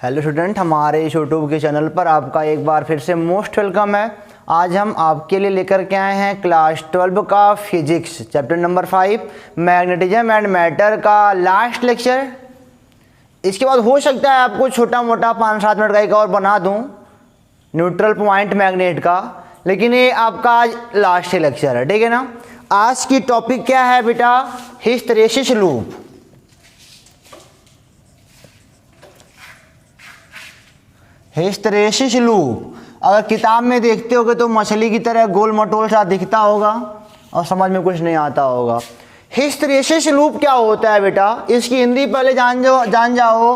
Hello student, हमारे इस YouTube के चैनल पर आपका एक बार फिर से मोस्ट वेलकम है। आज हम आपके लिए लेकर के आए हैं क्लास 12 का physics chapter number 5 magnetism and matter का लास्ट लेक्चर। इसके बाद हो सकता है आपको छोटा मोटा 5-7 मिनट का एक और बना दूं न्यूट्रल पॉइंट मैग्नेट का, लेकिन ये आपका आज लास्ट लेक्चर है, ठीक है ना। आज की टॉपिक क्या है बेटा? Hysteresis loop. हिस्टैरिसीस लूप अगर किताब में देखते होगे तो मछली की तरह गोल मटोल सा दिखता होगा और समझ में कुछ नहीं आता होगा। हिस्टैरिसीस लूप क्या होता है बेटा? इसकी हिंदी पहले जान जाओ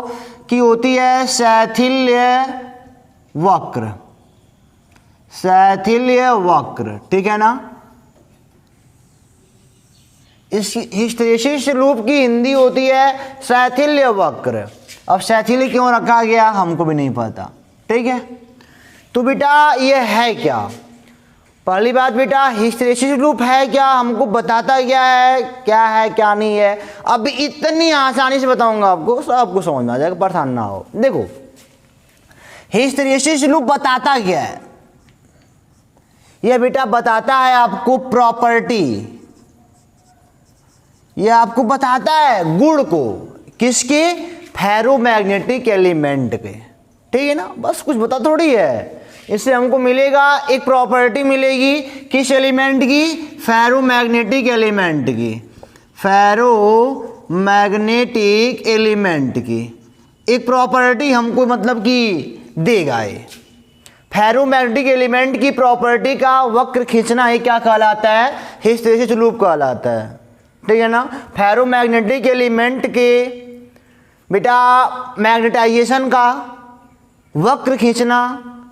कि होती है शैथिल्य वक्र। शैथिल्य वक्र, ठीक है ना। इस हिस्टैरिसीस लूप की हिंदी होती है शैथिल्य वक्र। अब शैथिल्य क्यों रखा गया हमको भी नहीं पता, ठीक है। तो बेटा ये है क्या? पहली बात बेटा, हिस्टैरिसीस लूप है क्या, हमको बताता क्या है क्या नहीं है। अब इतनी आसानी से बताऊंगा आपको, सबको समझ में आ जाएगा, परेशान ना हो। देखो हिस्टैरिसीस लूप बताता क्या है? ये बेटा बताता है आपको प्रॉपर्टी, ये आपको बताता है गुण को, किसके? फेरोमैग्नेटिक एलिमेंट के, ठीक है ना। बस कुछ बता थोड़ी है, इससे हमको मिलेगा एक प्रॉपर्टी मिलेगी किस एलिमेंट की? फेरोमैग्नेटिक एलिमेंट की। फेरोमैग्नेटिक एलिमेंट की एक प्रॉपर्टी हमको मतलब कि देगा ये। फेरोमैग्नेटिक एलिमेंट की प्रॉपर्टी का वक्र खींचना ही क्या कहलाता है? हिस्टैरिसीस लूप कहलाता है, ठीक है ना। फेरोमैग्नेटिक एलिमेंट के बेटा मैग्नेटाइजेशन का वक्र खींचना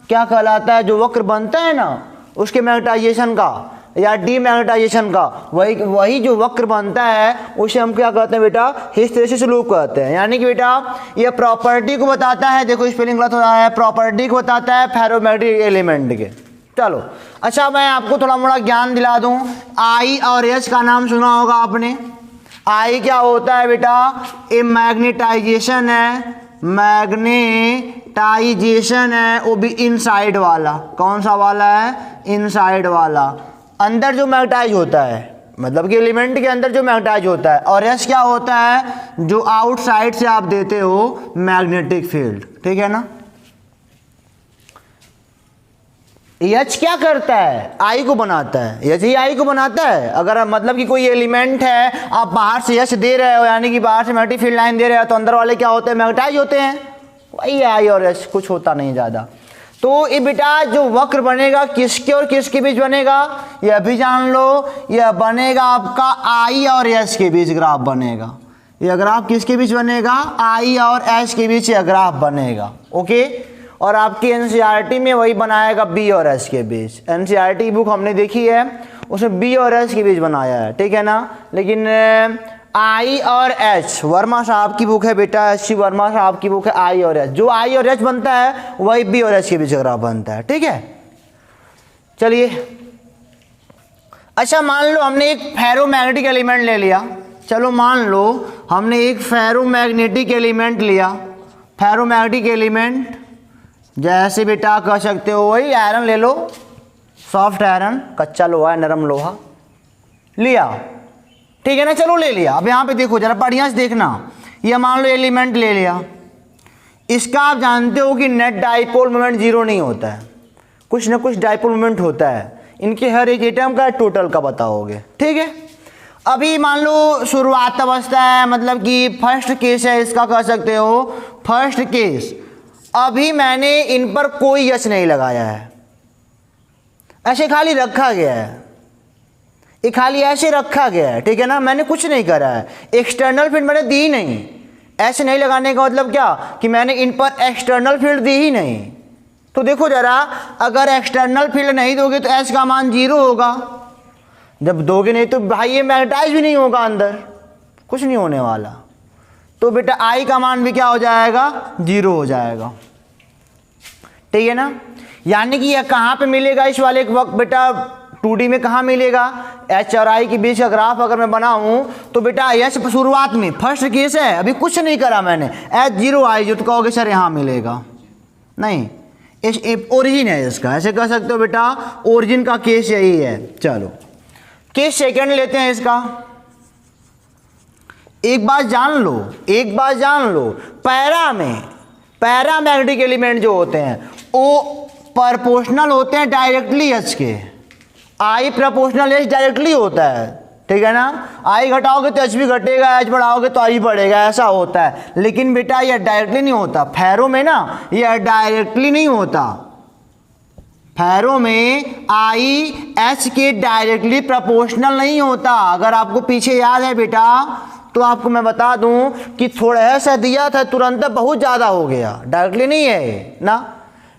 क्या कहलाता है? जो वक्र बनता है ना उसके मैग्नेटाइजेशन का या डीमैग्नेटाइजेशन का, वही जो वक्र बनता है उसे हम क्या कहते हैं बेटा? हिस्टैरिसीस लूप कहते हैं। यानी कि बेटा ये प्रॉपर्टी को बताता है, देखो स्पेलिंग गलत हो रहा है, प्रॉपर्टी को बताता है फेरोमैग्नेटिक एलिमेंट के। चलो अच्छा, मैं आपको थोड़ा मोड़ा ज्ञान दिला दूं। आई और एच का नाम सुना होगा आपने। आई क्या होता है बेटा? ये मैग्नेटाइजेशन है, मैग्नेटाइजेशन है, वो भी इनसाइड वाला। कौन सा वाला है? इनसाइड वाला, अंदर जो मैग्नेटाइज होता है, मतलब कि एलिमेंट के अंदर जो मैग्नेटाइज होता है। और एस क्या होता है? जो आउटसाइड से आप देते हो मैग्नेटिक फील्ड, ठीक है ना। एच क्या करता है? आई को बनाता है। एच ही आई को बनाता है। अगर मतलब कि कोई एलिमेंट है, आप बाहर से एच दे रहे हो, यानी कि बाहर से मैग्नेटिक फील्ड लाइन दे रहे हो, तो अंदर वाले क्या होते हैं? मैग्नेटाइज होते हैं। वही आई और एच, कुछ होता नहीं ज़्यादा। तो ये बेटा जो वक्र बनेगा किसके और किसके बीच बनेगा? यह भी जान लो, यह बनेगा आपका आई और एच के बीच ग्राफ बनेगा। यह ग्राफ किसके बीच बनेगा? आई और एच के बीच यह ग्राफ बनेगा, ओके। और आपकी एनसीईआरटी में वही बनाएगा बी और एच के बीच। एनसीईआरटी बुक हमने देखी है, उसमें बी और एच के बीच बनाया है, ठीक है ना। लेकिन आई और एच वर्मा साहब की बुक है बेटा, एच सी वर्मा साहब की बुक है आई और एच। जो आई और एच बनता है वही बी और एच के बीच ग्राफ बनता है, ठीक है। चलिए अच्छा, मान लो हमने एक फेरोमैग्नेटिक एलिमेंट ले लिया। चलो मान लो हमने एक फेरोमैग्नेटिक एलिमेंट लिया। फेरोमैग्नेटिक एलिमेंट जैसे बेटा कह सकते हो वही आयरन ले लो, सॉफ्ट आयरन, कच्चा लोहा, नरम लोहा लिया, ठीक है ना। चलो ले लिया। अब यहाँ पे देखो जरा बढ़िया से देखना, ये मान लो एलिमेंट ले लिया। इसका आप जानते हो कि नेट डाइपोल मोमेंट जीरो नहीं होता है, कुछ ना कुछ डाइपोल मोमेंट होता है। इनके हर एक एटम का टोटल का बताओगे, ठीक है। अभी मान लो शुरुआत अवस्था है, मतलब कि फर्स्ट केस है इसका, कह सकते हो फर्स्ट केस। अभी मैंने इन पर कोई एच नहीं लगाया है, ऐसे खाली रखा गया है, ये खाली ऐसे रखा गया है, ठीक है ना। मैंने कुछ नहीं करा है, एक्सटर्नल फील्ड मैंने दी नहीं। ऐसे नहीं लगाने का मतलब क्या कि मैंने इन पर एक्सटर्नल फील्ड दी ही नहीं। तो देखो जरा, अगर एक्सटर्नल फील्ड नहीं दोगे तो एच का मान जीरो होगा। जब दोगे नहीं तो भाई ये मैग्नेटाइज भी नहीं होगा, अंदर कुछ नहीं होने वाला। तो बेटा आई का मान भी क्या हो जाएगा? जीरो हो जाएगा, ठीक है ना। यानी कि यह कहाँ पे मिलेगा इस वाले वक्त बेटा? 2D में कहाँ मिलेगा, H और I के बीच का ग्राफ अगर मैं बनाऊं तो बेटा H शुरुआत में फर्स्ट केस है, अभी कुछ नहीं करा मैंने, H0 I जो तो कहोगे सर यहाँ मिलेगा, नहीं ओरिजिन है इसका, ऐसे कह सकते हो बेटा ओरिजिन का केस यही है। चलो केस सेकंड लेते हैं इसका। एक बात जान लो, पैरामैग्नेटिक एलिमेंट जो होते हैं वो प्रोपोर्शनल होते हैं डायरेक्टली एच के, आई प्रोपोर्शनल एच डायरेक्टली होता है, ठीक है ना, आई घटाओगे तो एच भी घटेगा, एच बढ़ाओगे तो आई बढ़ेगा, ऐसा होता है। लेकिन बेटा ये डायरेक्टली नहीं होता, फेरो में ना ये डायरेक्टली नहीं होता, फेरो में आई एच के डायरेक्टली प्रोपोर्शनल नहीं होता। अगर आपको पीछे याद है बेटा तो आपको मैं बता दूं कि थोड़ा सा दिया था तुरंत बहुत ज़्यादा हो गया, डायरेक्टली नहीं है ना,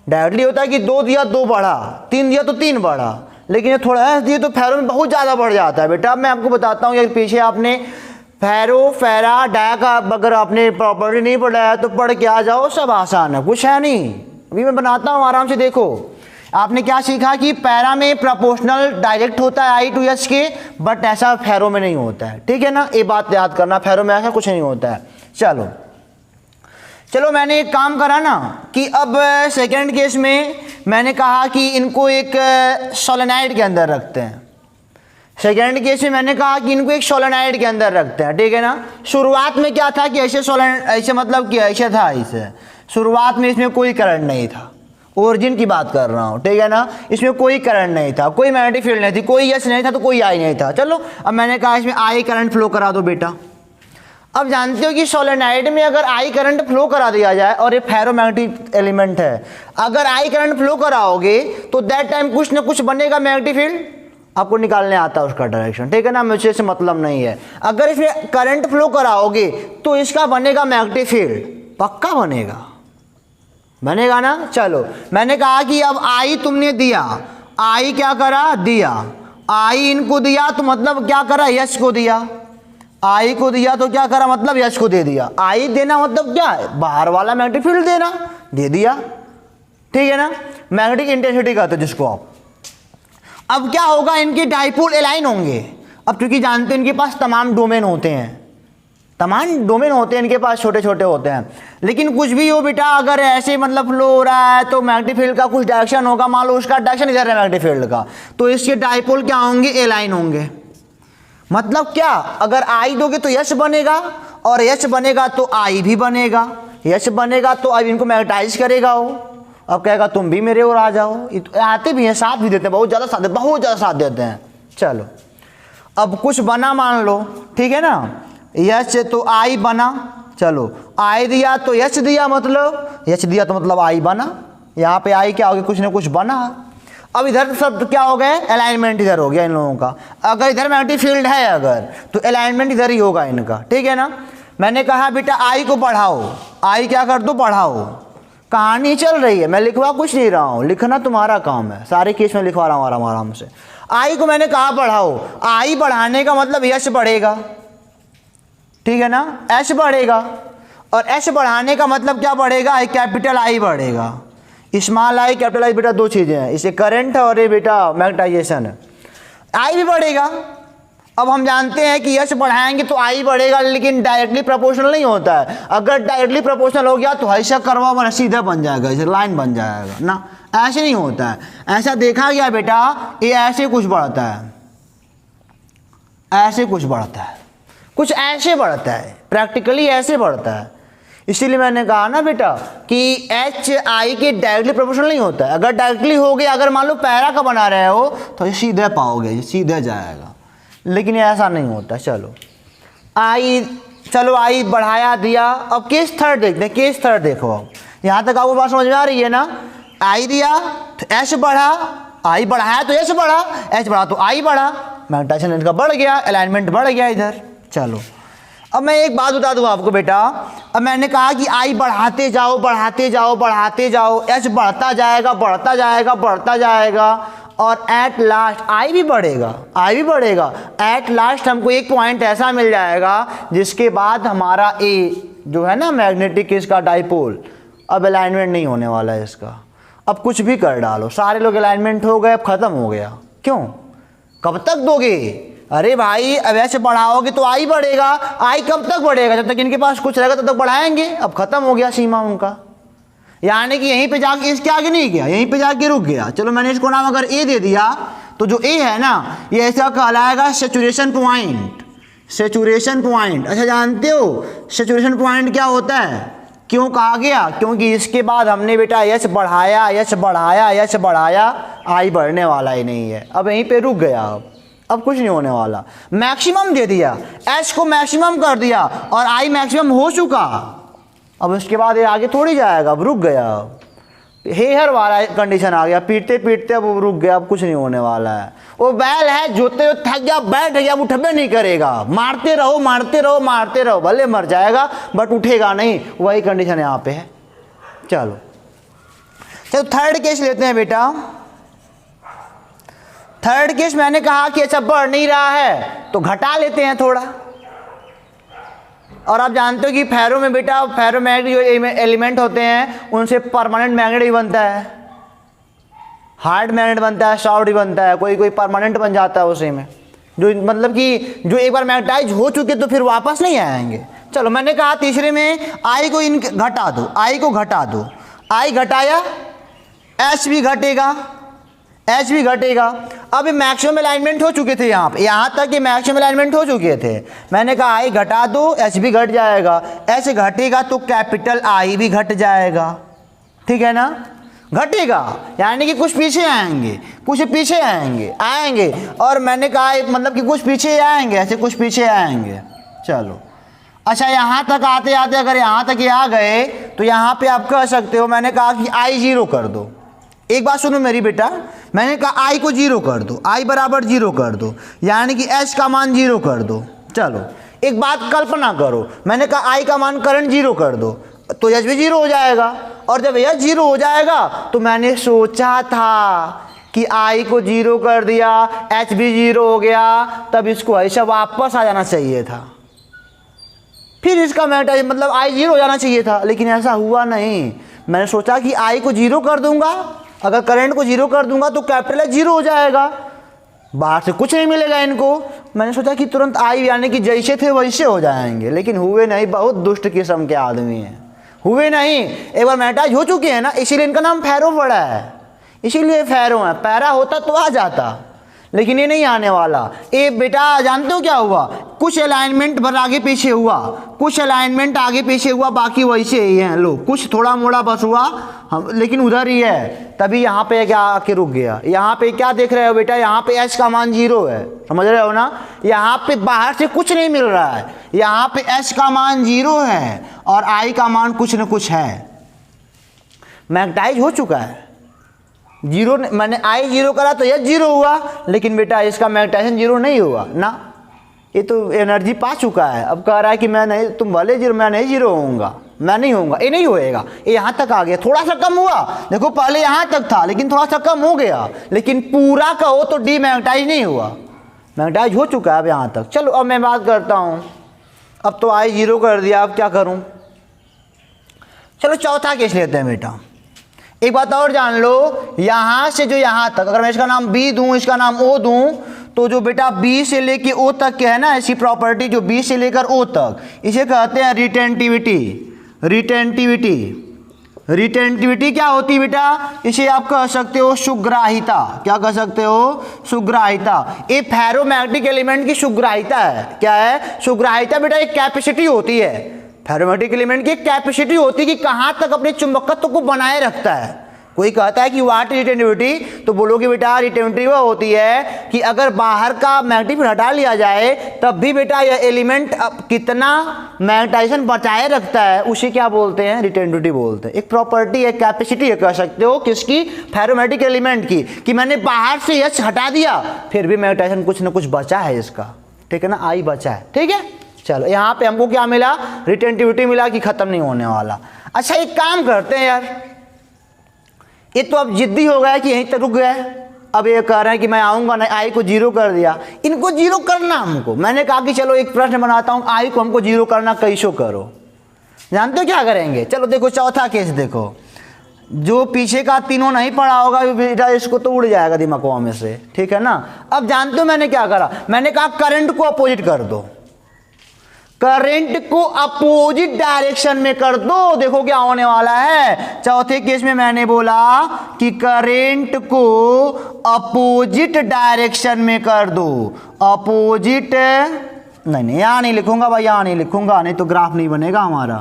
डायरेक्टली होता है कि 2 दिया 2 बढ़ा, 3 दिया तो 3 बढ़ा, लेकिन ये थोड़ा सा दिया तो फेरो में बहुत ज़्यादा बढ़ जाता है। बेटा मैं आपको बताता हूँ, अगर पीछे आपने फेरो फेरा डाया का अगर आपने प्रॉपर्टी नहीं पढ़ा है तो पढ़ के आ जाओ, सब आसान है, कुछ है नहीं, अभी मैं बनाता हूँ आराम से। देखो आपने क्या सीखा कि पैरा में प्रोपोर्शनल डायरेक्ट होता है आई टू एच के, बट ऐसा फेरो में नहीं होता है, ठीक है ना, ये बात याद करना, फेरो में ऐसा कुछ नहीं होता है। चलो मैंने एक काम करा ना कि अब सेकंड केस में मैंने कहा कि इनको एक सोलेनाइड के अंदर रखते हैं, सेकंड केस में मैंने कहा कि इनको एक सोलेनाइड के अंदर रखते हैं, ठीक है ना। शुरुआत में क्या था कि ऐसे मतलब कि ऐसे था, ऐसे शुरुआत में इसमें कोई करंट नहीं था, ओरिजिन की बात कर रहा हूँ, ठीक है ना, इसमें कोई करंट नहीं था, कोई मैग्नेटिक फील्ड नहीं थी, कोई एच नहीं था तो कोई आई नहीं था। चलो अब मैंने कहा इसमें आई करंट फ्लो करा दो बेटा। अब जानते हो कि सोलेनाइड में अगर आई करंट फ्लो करा दिया जाए, और ये फेरोमैग्नेटिक एलिमेंट है, अगर आई करंट फ्लो कराओगे तो दैट टाइम कुछ ना कुछ बनेगा मैग्नेटिक फील्ड, आपको निकालने आता है उसका डायरेक्शन, ठीक है ना, मुझे से मतलब नहीं है। अगर इसमें करंट फ्लो कराओगे तो इसका बनेगा मैग्नेटिक फील्ड, पक्का बनेगा ना। चलो मैंने कहा कि अब आई तुमने दिया, आई क्या करा दिया, आई इनको दिया तो मतलब क्या करा, यश को दिया, आई को दिया तो क्या करा, मतलब यश को दे दिया। आई देना मतलब क्या है, बाहर वाला मैग्नेटिक फील्ड देना, दे दिया, ठीक है ना, मैग्नेटिक इंटेंसिटी कहते हैं जिसको आप। अब क्या होगा, इनके डाइपोल अलाइन होंगे। अब क्योंकि जानते हैं इनके पास तमाम डोमेन होते हैं, इनके पास छोटे छोटे होते हैं, लेकिन कुछ भी हो बेटा, अगर ऐसे मतलब फ्लो हो रहा है तो मैग्नेटिक फील्ड का कुछ डायरेक्शन होगा, मान लो उसका डायरेक्शन इधर है मैग्नेटिक फील्ड का, तो इसके डाइपोल क्या होंगे, अलाइन होंगे। मतलब क्या, अगर आई दोगे तो यश बनेगा, और यश बनेगा तो आई भी बनेगा, यश बनेगा तो अब इनको मैग्नेटाइज करेगा वो, अब कहेगा तुम भी मेरे ओर आ जाओ, आते भी हैं, साथ भी देते हैं, बहुत ज़्यादा साथ देते हैं। चलो अब कुछ बना मान लो, ठीक है ना, यश तो आई बना, चलो आई दिया तो यश दिया, मतलब यश दिया तो मतलब आई बना, यहाँ पे आई क्या हो गया, कुछ ना कुछ बना। अब इधर सब क्या हो गए, अलाइनमेंट इधर हो गया इन लोगों का, अगर इधर मैग्नेटिक फील्ड है अगर तो अलाइनमेंट इधर ही होगा इनका, ठीक है ना। मैंने कहा बेटा आई को बढ़ाओ, आई क्या कर दो, बढ़ाओ, कहानी चल रही है, मैं लिखवा कुछ नहीं रहा हूँ, लिखना तुम्हारा काम है, सारे केस में लिखवा रहा हूँ आराम से। आई को मैंने कहा बढ़ाओ, आई बढ़ाने का मतलब यश बढ़ेगा, ठीक है ना, एच बढ़ेगा, और एच बढ़ाने का मतलब क्या बढ़ेगा, कैपिटल आई बढ़ेगा, स्मॉल आई कैपिटल आई, बेटा दो चीज़ें हैं, इसे करंट है और ये बेटा मैग्नेटाइजेशन है, आई भी बढ़ेगा। अब हम जानते हैं कि यश बढ़ाएंगे तो आई बढ़ेगा, लेकिन डायरेक्टली प्रोपोर्शनल नहीं होता है, अगर डायरेक्टली प्रोपोर्शनल हो गया तो ऐसा करवा बना सीधा बन जाएगा, ऐसे लाइन बन जाएगा ना, ऐसे नहीं होता है। ऐसा देखा गया बेटा, ये ऐसे कुछ बढ़ता है, ऐसे कुछ बढ़ता है, कुछ ऐसे बढ़ता है, प्रैक्टिकली ऐसे बढ़ता है। इसीलिए मैंने कहा ना बेटा कि एच आई के डायरेक्टली प्रोपोर्शनल नहीं होता है, अगर डायरेक्टली हो गया, अगर मान लो पैरा का बना रहे हो तो सीधे पाओगे, सीधे जाएगा, लेकिन ऐसा नहीं होता। चलो आई बढ़ाया दिया। अब केस थर्ड देखते हैं, केस थर्ड देखो, अब यहाँ तक आपको बात समझ में आ रही है ना, आई दिया तो एच बढ़ा, आई बढ़ाया तो एच बढ़ा, एच बढ़ा तो आई बढ़ा, मैग्नेटाइजेशन इनका बढ़ गया, अलाइनमेंट बढ़ गया इधर। चलो अब मैं एक बात बता दूं आपको बेटा, अब मैंने कहा कि आई बढ़ाते जाओ बढ़ाते जाओ बढ़ाते जाओ, एच बढ़ता जाएगा बढ़ता जाएगा बढ़ता जाएगा, और एट लास्ट आई भी बढ़ेगा, एट लास्ट हमको एक पॉइंट ऐसा मिल जाएगा जिसके बाद हमारा ए जो है ना मैग्नेटिक इसका डाइपोल, अब अलाइनमेंट नहीं होने वाला है इसका। अब कुछ भी कर डालो, सारे लोग अलाइनमेंट हो गए, अब ख़त्म हो गया। क्यों? कब तक दोगे? अरे भाई अब ऐसे बढ़ाओगे तो आई बढ़ेगा, आई कब तक बढ़ेगा? जब तक इनके पास कुछ रहेगा तब तक बढ़ाएंगे। अब खत्म हो गया सीमा उनका, यानी कि यहीं पे जाके इसके आगे नहीं गया, यहीं पे जाके रुक गया। चलो मैंने इसको नाम अगर ए दे दिया तो जो ए है ना ये ऐसा कहलाएगा सैचुरेशन पॉइंट। सैचुरेशन पॉइंट, अच्छा जानते हो सैचुरेशन पॉइंट क्या होता है? क्यों कहा गया? क्योंकि इसके बाद हमने बेटा एच बढ़ाया, एच बढ़ाया, एच बढ़ाया, आई बढ़ने वाला ही नहीं है। अब यहीं पे रुक गया, अब कुछ नहीं होने वाला। मैक्सिमम दे दिया, एच को मैक्सिमम कर दिया और आई मैक्सिमम हो चुका। अब उसके बाद ये आगे थोड़ी जाएगा, अब रुक गया। हेहर वाला कंडीशन आ गया, पीटते पीटते अब रुक गया, अब कुछ नहीं होने वाला है। वो बैल है जोते हुए थक गया, बैठ गया, उठबे नहीं करेगा। मारते रहो मारते रहो मारते रहो, भले मर जाएगा बट उठेगा नहीं, वही कंडीशन यहाँ पे है। चलो थर्ड केस लेते हैं बेटा। थर्ड केस मैंने कहा कि अच्छा बढ़ नहीं रहा है तो घटा लेते हैं थोड़ा। और आप जानते हो कि फेरो में बेटा फेरोमैग्नेटिक जो एलिमेंट होते हैं उनसे परमानेंट मैग्नेट भी बनता है, हार्ड मैग्नेट बनता है, सॉफ्ट भी बनता है, कोई कोई परमानेंट बन जाता है उसी में, जो मतलब कि जो एक बार मैग्नेटाइज हो चुके तो फिर वापस नहीं आएंगे। चलो मैंने कहा तीसरे में आई को इन घटा दो, आई को घटा दो, आई घटाया एच भी घटेगा, एच भी घटेगा। अब मैक्सिमम अलाइनमेंट हो चुके थे यहाँ पे, यहाँ तक ये मैक्सिमम अलाइनमेंट हो चुके थे। मैंने कहा आई घटा दो, एच भी घट जाएगा, एच घटेगा तो कैपिटल आई भी घट जाएगा, ठीक है ना, घटेगा। यानी कि कुछ पीछे आएंगे, कुछ पीछे आएंगे और मैंने कहा मतलब कि कुछ पीछे आएंगे, ऐसे कुछ पीछे आएंगे। चलो अच्छा यहाँ तक आते आते अगर यहाँ तक ये आ गए तो यहाँ पे आप कह सकते हो, मैंने कहा कि आई जीरो कर दो। एक बात सुनो मेरी बेटा, मैंने कहा आई को जीरो कर दो, आई बराबर जीरो कर दो, यानी कि एच का मान जीरो कर दो। चलो एक बात कल्पना करो, मैंने कहा आई का मान करंट जीरो कर दो तो एच भी जीरो हो जाएगा, और जब एच जीरो हो जाएगा तो मैंने सोचा था कि आई को जीरो कर दिया, एच भी जीरो हो गया, तब इसको ऐसा वापस आ जाना चाहिए था, फिर इसका मैग्नेटाइज मतलब आई जीरो हो जाना चाहिए था, लेकिन ऐसा हुआ नहीं। मैंने सोचा कि आई को जीरो कर दूंगा, अगर करंट को जीरो कर दूंगा तो कैपिटल एच जीरो हो जाएगा, बाहर से कुछ नहीं मिलेगा इनको। मैंने सोचा कि तुरंत आई यानी कि जैसे थे वैसे हो जाएंगे, लेकिन हुए नहीं। बहुत दुष्ट किस्म के आदमी हैं, हुए नहीं। एक बार मैग्नेटाइज हो चुके हैं ना, इसीलिए इनका नाम फेरो पड़ा है, इसीलिए फेरो है। पैरा होता तो आ जाता, लेकिन ये नहीं आने वाला। ये बेटा जानते हो क्या हुआ, कुछ अलाइनमेंट पर आगे पीछे हुआ, कुछ अलाइनमेंट आगे पीछे हुआ, बाकी वैसे ही हैं। लो कुछ थोड़ा मोड़ा बस हुआ हम, लेकिन उधर ही है, तभी यहाँ पे क्या आके रुक गया। यहाँ पे क्या देख रहे हो बेटा, यहाँ पे एच का मान जीरो है, समझ रहे हो ना। यहाँ पे बाहर से कुछ नहीं मिल रहा है, यहाँ पे एच का मान जीरो है और आई का मान कुछ न कुछ है। मैग्नेटाइज हो चुका है, जीरो मैंने आई जीरो करा तो ये जीरो हुआ, लेकिन बेटा इसका मैग्नेटाइजेशन जीरो नहीं हुआ ना, ये तो एनर्जी पा चुका है। अब कह रहा है कि मैं नहीं, तुम भले जीरो, मैं नहीं जीरो होऊंगा, मैं नहीं होऊंगा, ये नहीं होएगा। ये यहाँ तक आ गया, थोड़ा सा कम हुआ, देखो पहले यहाँ तक था लेकिन थोड़ा सा कम हो गया, लेकिन पूरा कहो तो डीमैग्नेटाइज नहीं हुआ, मैग्नेटाइज हो चुका है अब यहाँ तक। चलो अब मैं बात करता हूँ, अब तो आई जीरो कर दिया, अब क्या करूँ। चलो चौथा केस लेते हैं बेटा। एक बात और जान लो, यहाँ से जो यहाँ तक अगर मैं इसका नाम बी दूँ, इसका नाम ओ दूँ, तो जो बेटा बी से लेके ओ तक के है ना ऐसी प्रॉपर्टी, जो बी से लेकर ओ तक, इसे कहते हैं रिटेंटिविटी। रिटेंटिविटी, रिटेंटिविटी क्या होती है बेटा, इसे आप कह सकते हो सुग्राहिता। क्या कह सकते हो, सुग्राहिता। ये फेरोमैग्नेटिक एलिमेंट की सुग्राहिता है। क्या है सुग्राहिता बेटा, एक कैपेसिटी होती है, फेरोमैग्नेटिक एलिमेंट की एक कैपेसिटी होती है कि कहाँ तक अपने चुंबकत्व को बनाए रखता है। कोई कहता है कि व्हाट रिटेंटिविटी, तो बोलोगे बेटा रिटेंटिविटी वो होती है कि अगर बाहर का मैग्नेटिक फील्ड हटा लिया जाए तब भी बेटा यह एलिमेंट कितना मैग्नेटाइजेशन बचाए रखता है, उसे क्या बोलते हैं, रिटेंटिविटी बोलते हैं। एक प्रॉपर्टी है, कैपेसिटी है, कह सकते हो किसकी, फेरोमैग्नेटिक एलिमेंट की, कि मैंने बाहर से एच हटा दिया फिर भी मैग्नेटाइजेशन कुछ ना कुछ बचा है इसका, ठीक है ना, आई बचा है, ठीक है। चलो यहाँ पे हमको क्या मिला, रिटेंटिविटी मिला कि खत्म नहीं होने वाला। अच्छा एक काम करते हैं यार, ये तो अब जिद्दी हो गया कि यहीं तक रुक गए, अब ये कह रहे हैं कि मैं आऊँगा नहीं, आई को जीरो कर दिया, इनको जीरो करना हमको। मैंने कहा कि चलो एक प्रश्न बनाता हूँ, आई को हमको जीरो करना, कैसो करो। जानते हो क्या करेंगे, चलो देखो चौथा केस देखो। जो पीछे का तीनों नहीं पढ़ा होगा बेटा इसको तो उड़ जाएगा दिमागों में से, ठीक है ना। अब जानते हो मैंने क्या करा, मैंने कहा करंट को अपोजिट कर दो, करंट को अपोजिट डायरेक्शन में कर दो, देखो क्या होने वाला है। चौथे केस में मैंने बोला कि करंट को अपोजिट डायरेक्शन में कर दो, अपोजिट नहीं यहां नहीं लिखूंगा भाई, यहां नहीं लिखूंगा, नहीं तो ग्राफ नहीं बनेगा हमारा।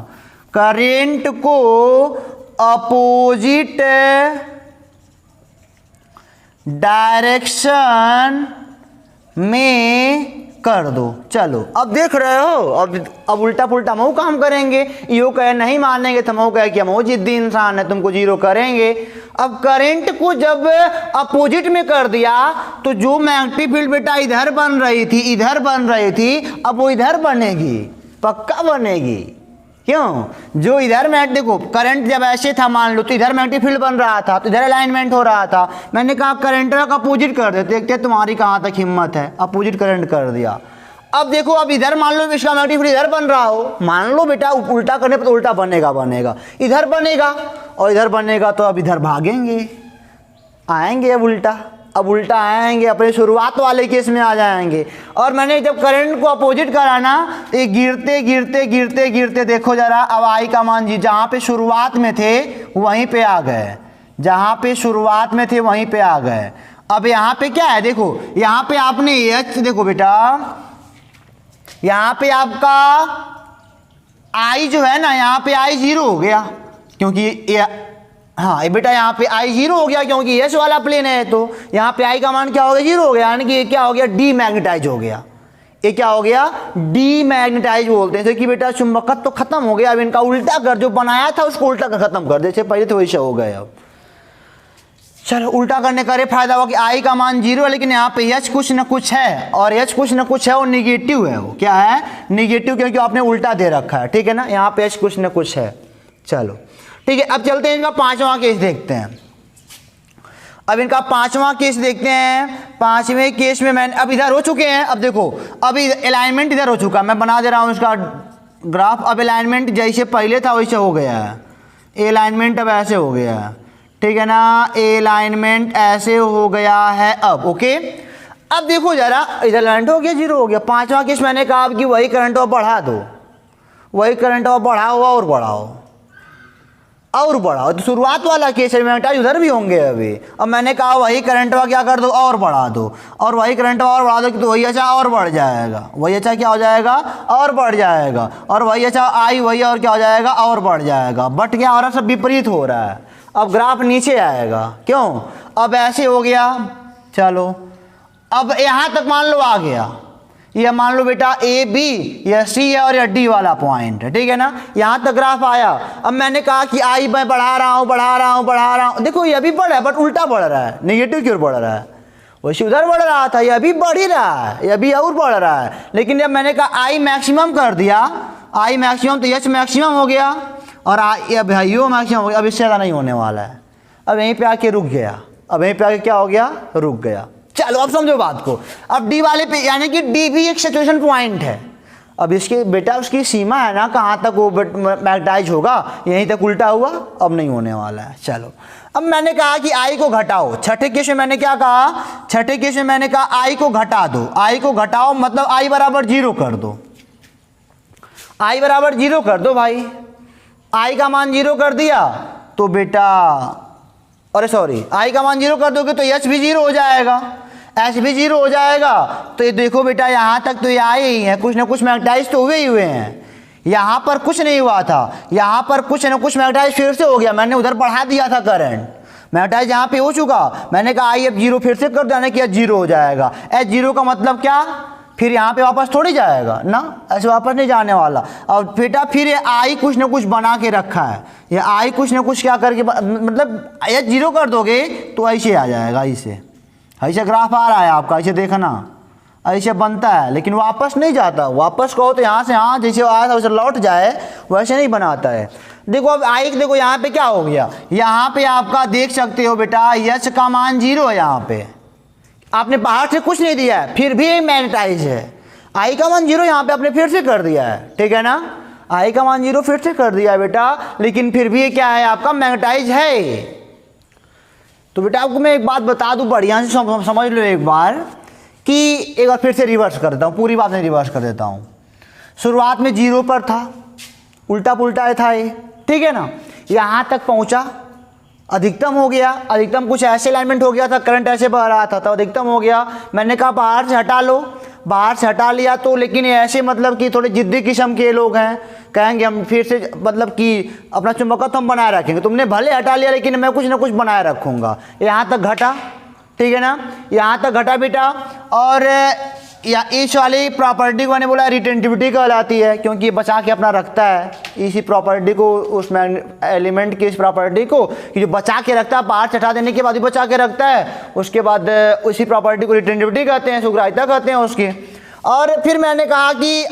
करंट को अपोजिट डायरेक्शन में कर दो। चलो अब देख रहे हो, अब उल्टा पुल्टा मऊ काम करेंगे, यो कहे नहीं मानेंगे तो मऊ कहे कि हम जिद्दी इंसान है तुमको जीरो करेंगे। अब करंट को जब अपोजिट में कर दिया तो जो मैग्नेटिक फील्ड बेटा इधर बन रही थी, इधर बन रही थी, अब वो इधर बनेगी, पक्का बनेगी। क्यों, जो इधर मैग्नेटिक, देखो करंट जब ऐसे था मान लो तो इधर मैग्नेटिक फील्ड बन रहा था तो इधर अलाइनमेंट हो रहा था, मैंने कहा करंट का अपोजिट कर देते, देखते तुम्हारी कहाँ तक हिम्मत है, अपोजिट करंट कर दिया। अब देखो अब इधर मान लो इसका मैग्नेटिक फील्ड इधर बन रहा हो, मान लो बेटा उल्टा करने पर तो उल्टा बनेगा, इधर बनेगा और इधर बनेगा, तो अब इधर भागेंगे, आएंगे अब उल्टा आएंगे, अपने शुरुआत वाले केस में आ जाएंगे। और मैंने जब करंट को अपोजिट करा ना तो ये गिरते गिरते गिरते गिरते देखो जरा, अब आई का मान जी जहाँ पे शुरुआत में थे वहीं पे आ गए, जहाँ पे शुरुआत में थे वहीं पे आ गए। अब यहाँ पे क्या है, देखो यहाँ पे आपने एच, देखो बेटा यहाँ पे आपका आई जो है ना, यहाँ पे आई जीरो हो गया क्योंकि हाँ बेटा यहाँ पे आई जीरो हो गया क्योंकि एस वाला प्लेन है, तो यहाँ पे आई का मान क्या हो गया, जीरो हो गया, यानी कि ये क्या हो गया, डीमैग्नेटाइज हो गया। ये क्या हो गया, डीमैग्नेटाइज बोलते हैं। कि बेटा चुंबकत्व तो खत्म हो गया, अब इनका उल्टा कर, जो बनाया था उसको उल्टा कर खत्म कर, जैसे पहले तो वैसे हो गए। अब चलो उल्टा करने का फायदा हुआ कि आई का मान जीरो है, लेकिन यहाँ पे एच कुछ न कुछ है, और एच कुछ न कुछ है वो निगेटिव है, वो क्या है, निगेटिव, क्योंकि आपने उल्टा दे रखा है, ठीक है ना। यहाँ पे एच कुछ न कुछ है। चलो ठीक है, अब चलते हैं इनका पांचवा केस देखते हैं। अब इनका पांचवा केस देखते हैं। पांचवें केस में मैंने अब इधर हो चुके हैं, अब देखो अभी अलाइनमेंट इधर हो चुका, मैं बना दे रहा हूँ इसका ग्राफ। अब अलाइनमेंट जैसे पहले था वैसे हो गया है, ए अलाइनमेंट अब ऐसे हो गया है, ठीक है ना, ए अलाइनमेंट ऐसे हो गया है अब, ओके। अब देखो जरा इधर अलाइनमेंट हो गया, जीरो हो गया। पांचवा केस मैंने कहा कि वही करंट और बढ़ा दो, वही करंट और बढ़ाओ और बढ़ाओ और बढ़ाओ, तो शुरुआत वाला केस है, मैग्नेटाइज उधर भी होंगे अभी। अब मैंने कहा वही करंट क्या कर दो और बढ़ा दो, और वही करंट और बढ़ा दो, तो वही अच्छा और बढ़ जाएगा, वही अच्छा क्या हो जाएगा और बढ़ जाएगा, और वही अच्छा आई वही और क्या हो जाएगा और बढ़ जाएगा। बट क्या हो रहा है, सब विपरीत हो रहा है। अब ग्राफ नीचे आएगा, क्यों, अब ऐसे हो गया। चलो अब यहाँ तक मान लो आ गया, ये मान लो बेटा ए बी या सी है और या डी वाला पॉइंट है, ठीक है ना, यहाँ तक ग्राफ आया। अब मैंने कहा कि आई मैं बढ़ा रहा हूँ, देखो ये अभी बढ़ रहा है बट उल्टा बढ़ रहा है, निगेटिव क्यों बढ़ रहा है, वैसे उधर बढ़ रहा था, ये अभी बढ़ ही रहा है, ये अभी और बढ़ रहा है। लेकिन जब मैंने कहा आई मैक्सिमम कर दिया, आई मैक्सिमम तो एच मैक्सिमम हो गया, और अब यू मैक्सिमम हो गया, अब इससे ज़्यादा नहीं होने वाला है। अब यहीं पे आके रुक गया, अब यहीं पे आके क्या हो गया, रुक गया। चलो अब समझो बात को। अब डी वाले पे, यानी कि डी भी एक सैचुरेशन पॉइंट है। अब इसके बेटा उसकी सीमा है ना, कहाँ तक वो मैग्नेटाइज होगा, यहीं तक उल्टा हुआ, अब नहीं होने वाला है। चलो अब मैंने कहा कि आई को घटाओ, छठे केस में मैंने क्या कहा, छठे केस में मैंने कहा आई को घटा दो, आई को घटाओ मतलब आई बराबर जीरो कर दो, आई बराबर जीरो कर दो भाई। आई का मान जीरो कर दिया तो बेटा, अरे सॉरी, आई का मान जीरो कर दोगे तो एच भी जीरो हो जाएगा, एच भी जीरो हो जाएगा। तो ये देखो बेटा यहाँ तक तो ये आए ही हैं, कुछ ना कुछ मैग्नेटाइज तो हुए ही हुए हैं। यहाँ पर कुछ नहीं हुआ था, यहाँ पर कुछ ना कुछ मैग्नेटाइज फिर से हो गया, मैंने उधर बढ़ा दिया था करंट, मैग्नेटाइज यहाँ पे हो चुका, मैंने कहा आई अब जीरो फिर से कर देना कि एच जीरो हो जाएगा। एच जीरो का मतलब क्या, फिर यहाँ पे वापस थोड़ी जाएगा ना, ऐसे वापस नहीं जाने वाला। और बेटा फिर ये आई कुछ ना कुछ बना के रखा है, ये आई कुछ ना कुछ क्या करके, मतलब एच जीरो कर दोगे तो ऐसे आ जाएगा, ऐसे ग्राफ आ रहा है आपका, ऐसे देखना, ऐसे बनता है, लेकिन वापस नहीं जाता। वापस कहो तो यहाँ से हाँ जैसे आया था वैसे लौट जाए, वैसे नहीं बनाता है। देखो अब आई देखो यहाँ पे क्या हो गया, यहाँ पे आपका देख सकते हो बेटा एच का मान जीरो है, यहाँ पे आपने बाहर से कुछ नहीं दिया है, फिर भी मैग्नेटाइज है। आई का मान जीरो यहाँ पे आपने फिर से कर दिया है, ठीक है ना, आई का मान 0 फिर से कर दिया बेटा, लेकिन फिर भी ये क्या है आपका मैग्नेटाइज है। तो बेटा आपको मैं एक बात बता दूं, बढ़िया से समझ लो एक बार, कि एक बार फिर से रिवर्स कर देता हूँ, पूरी बात में रिवर्स कर देता हूँ। शुरुआत में 0 पर था, उल्टा पुल्टा था ये, ठीक है ना, यहाँ तक पहुँचा, अधिकतम हो गया, अधिकतम कुछ ऐसे अलाइनमेंट हो गया था, करंट ऐसे बह रहा था तो अधिकतम हो गया। मैंने कहा बाहर से हटा लो, बाहर से हटा लिया तो, लेकिन ऐसे मतलब कि थोड़े जिद्दी किस्म के लोग हैं, कहेंगे हम फिर से मतलब कि अपना चुंबकत्व हम बनाए रखेंगे। तुमने भले हटा लिया लेकिन मैं कुछ ना कुछ बनाए रखूँगा। यहाँ तक घटा, ठीक है ना, यहाँ तक घटा बेटा। और या इस वाली प्रॉपर्टी को मैंने बोला रिटेंटिविटी कहलाती है, क्योंकि बचा के अपना रखता है इसी प्रॉपर्टी को, उस एलिमेंट की इस प्रॉपर्टी को कि जो बचा के रखता है, बाहर से हटा देने के बाद भी बचा के रखता है, उसके बाद उसी प्रॉपर्टी को रिटेंटिविटी कहते हैं, सुग्राह्यता कहते हैं उसकी। और फिर मैंने कहा कि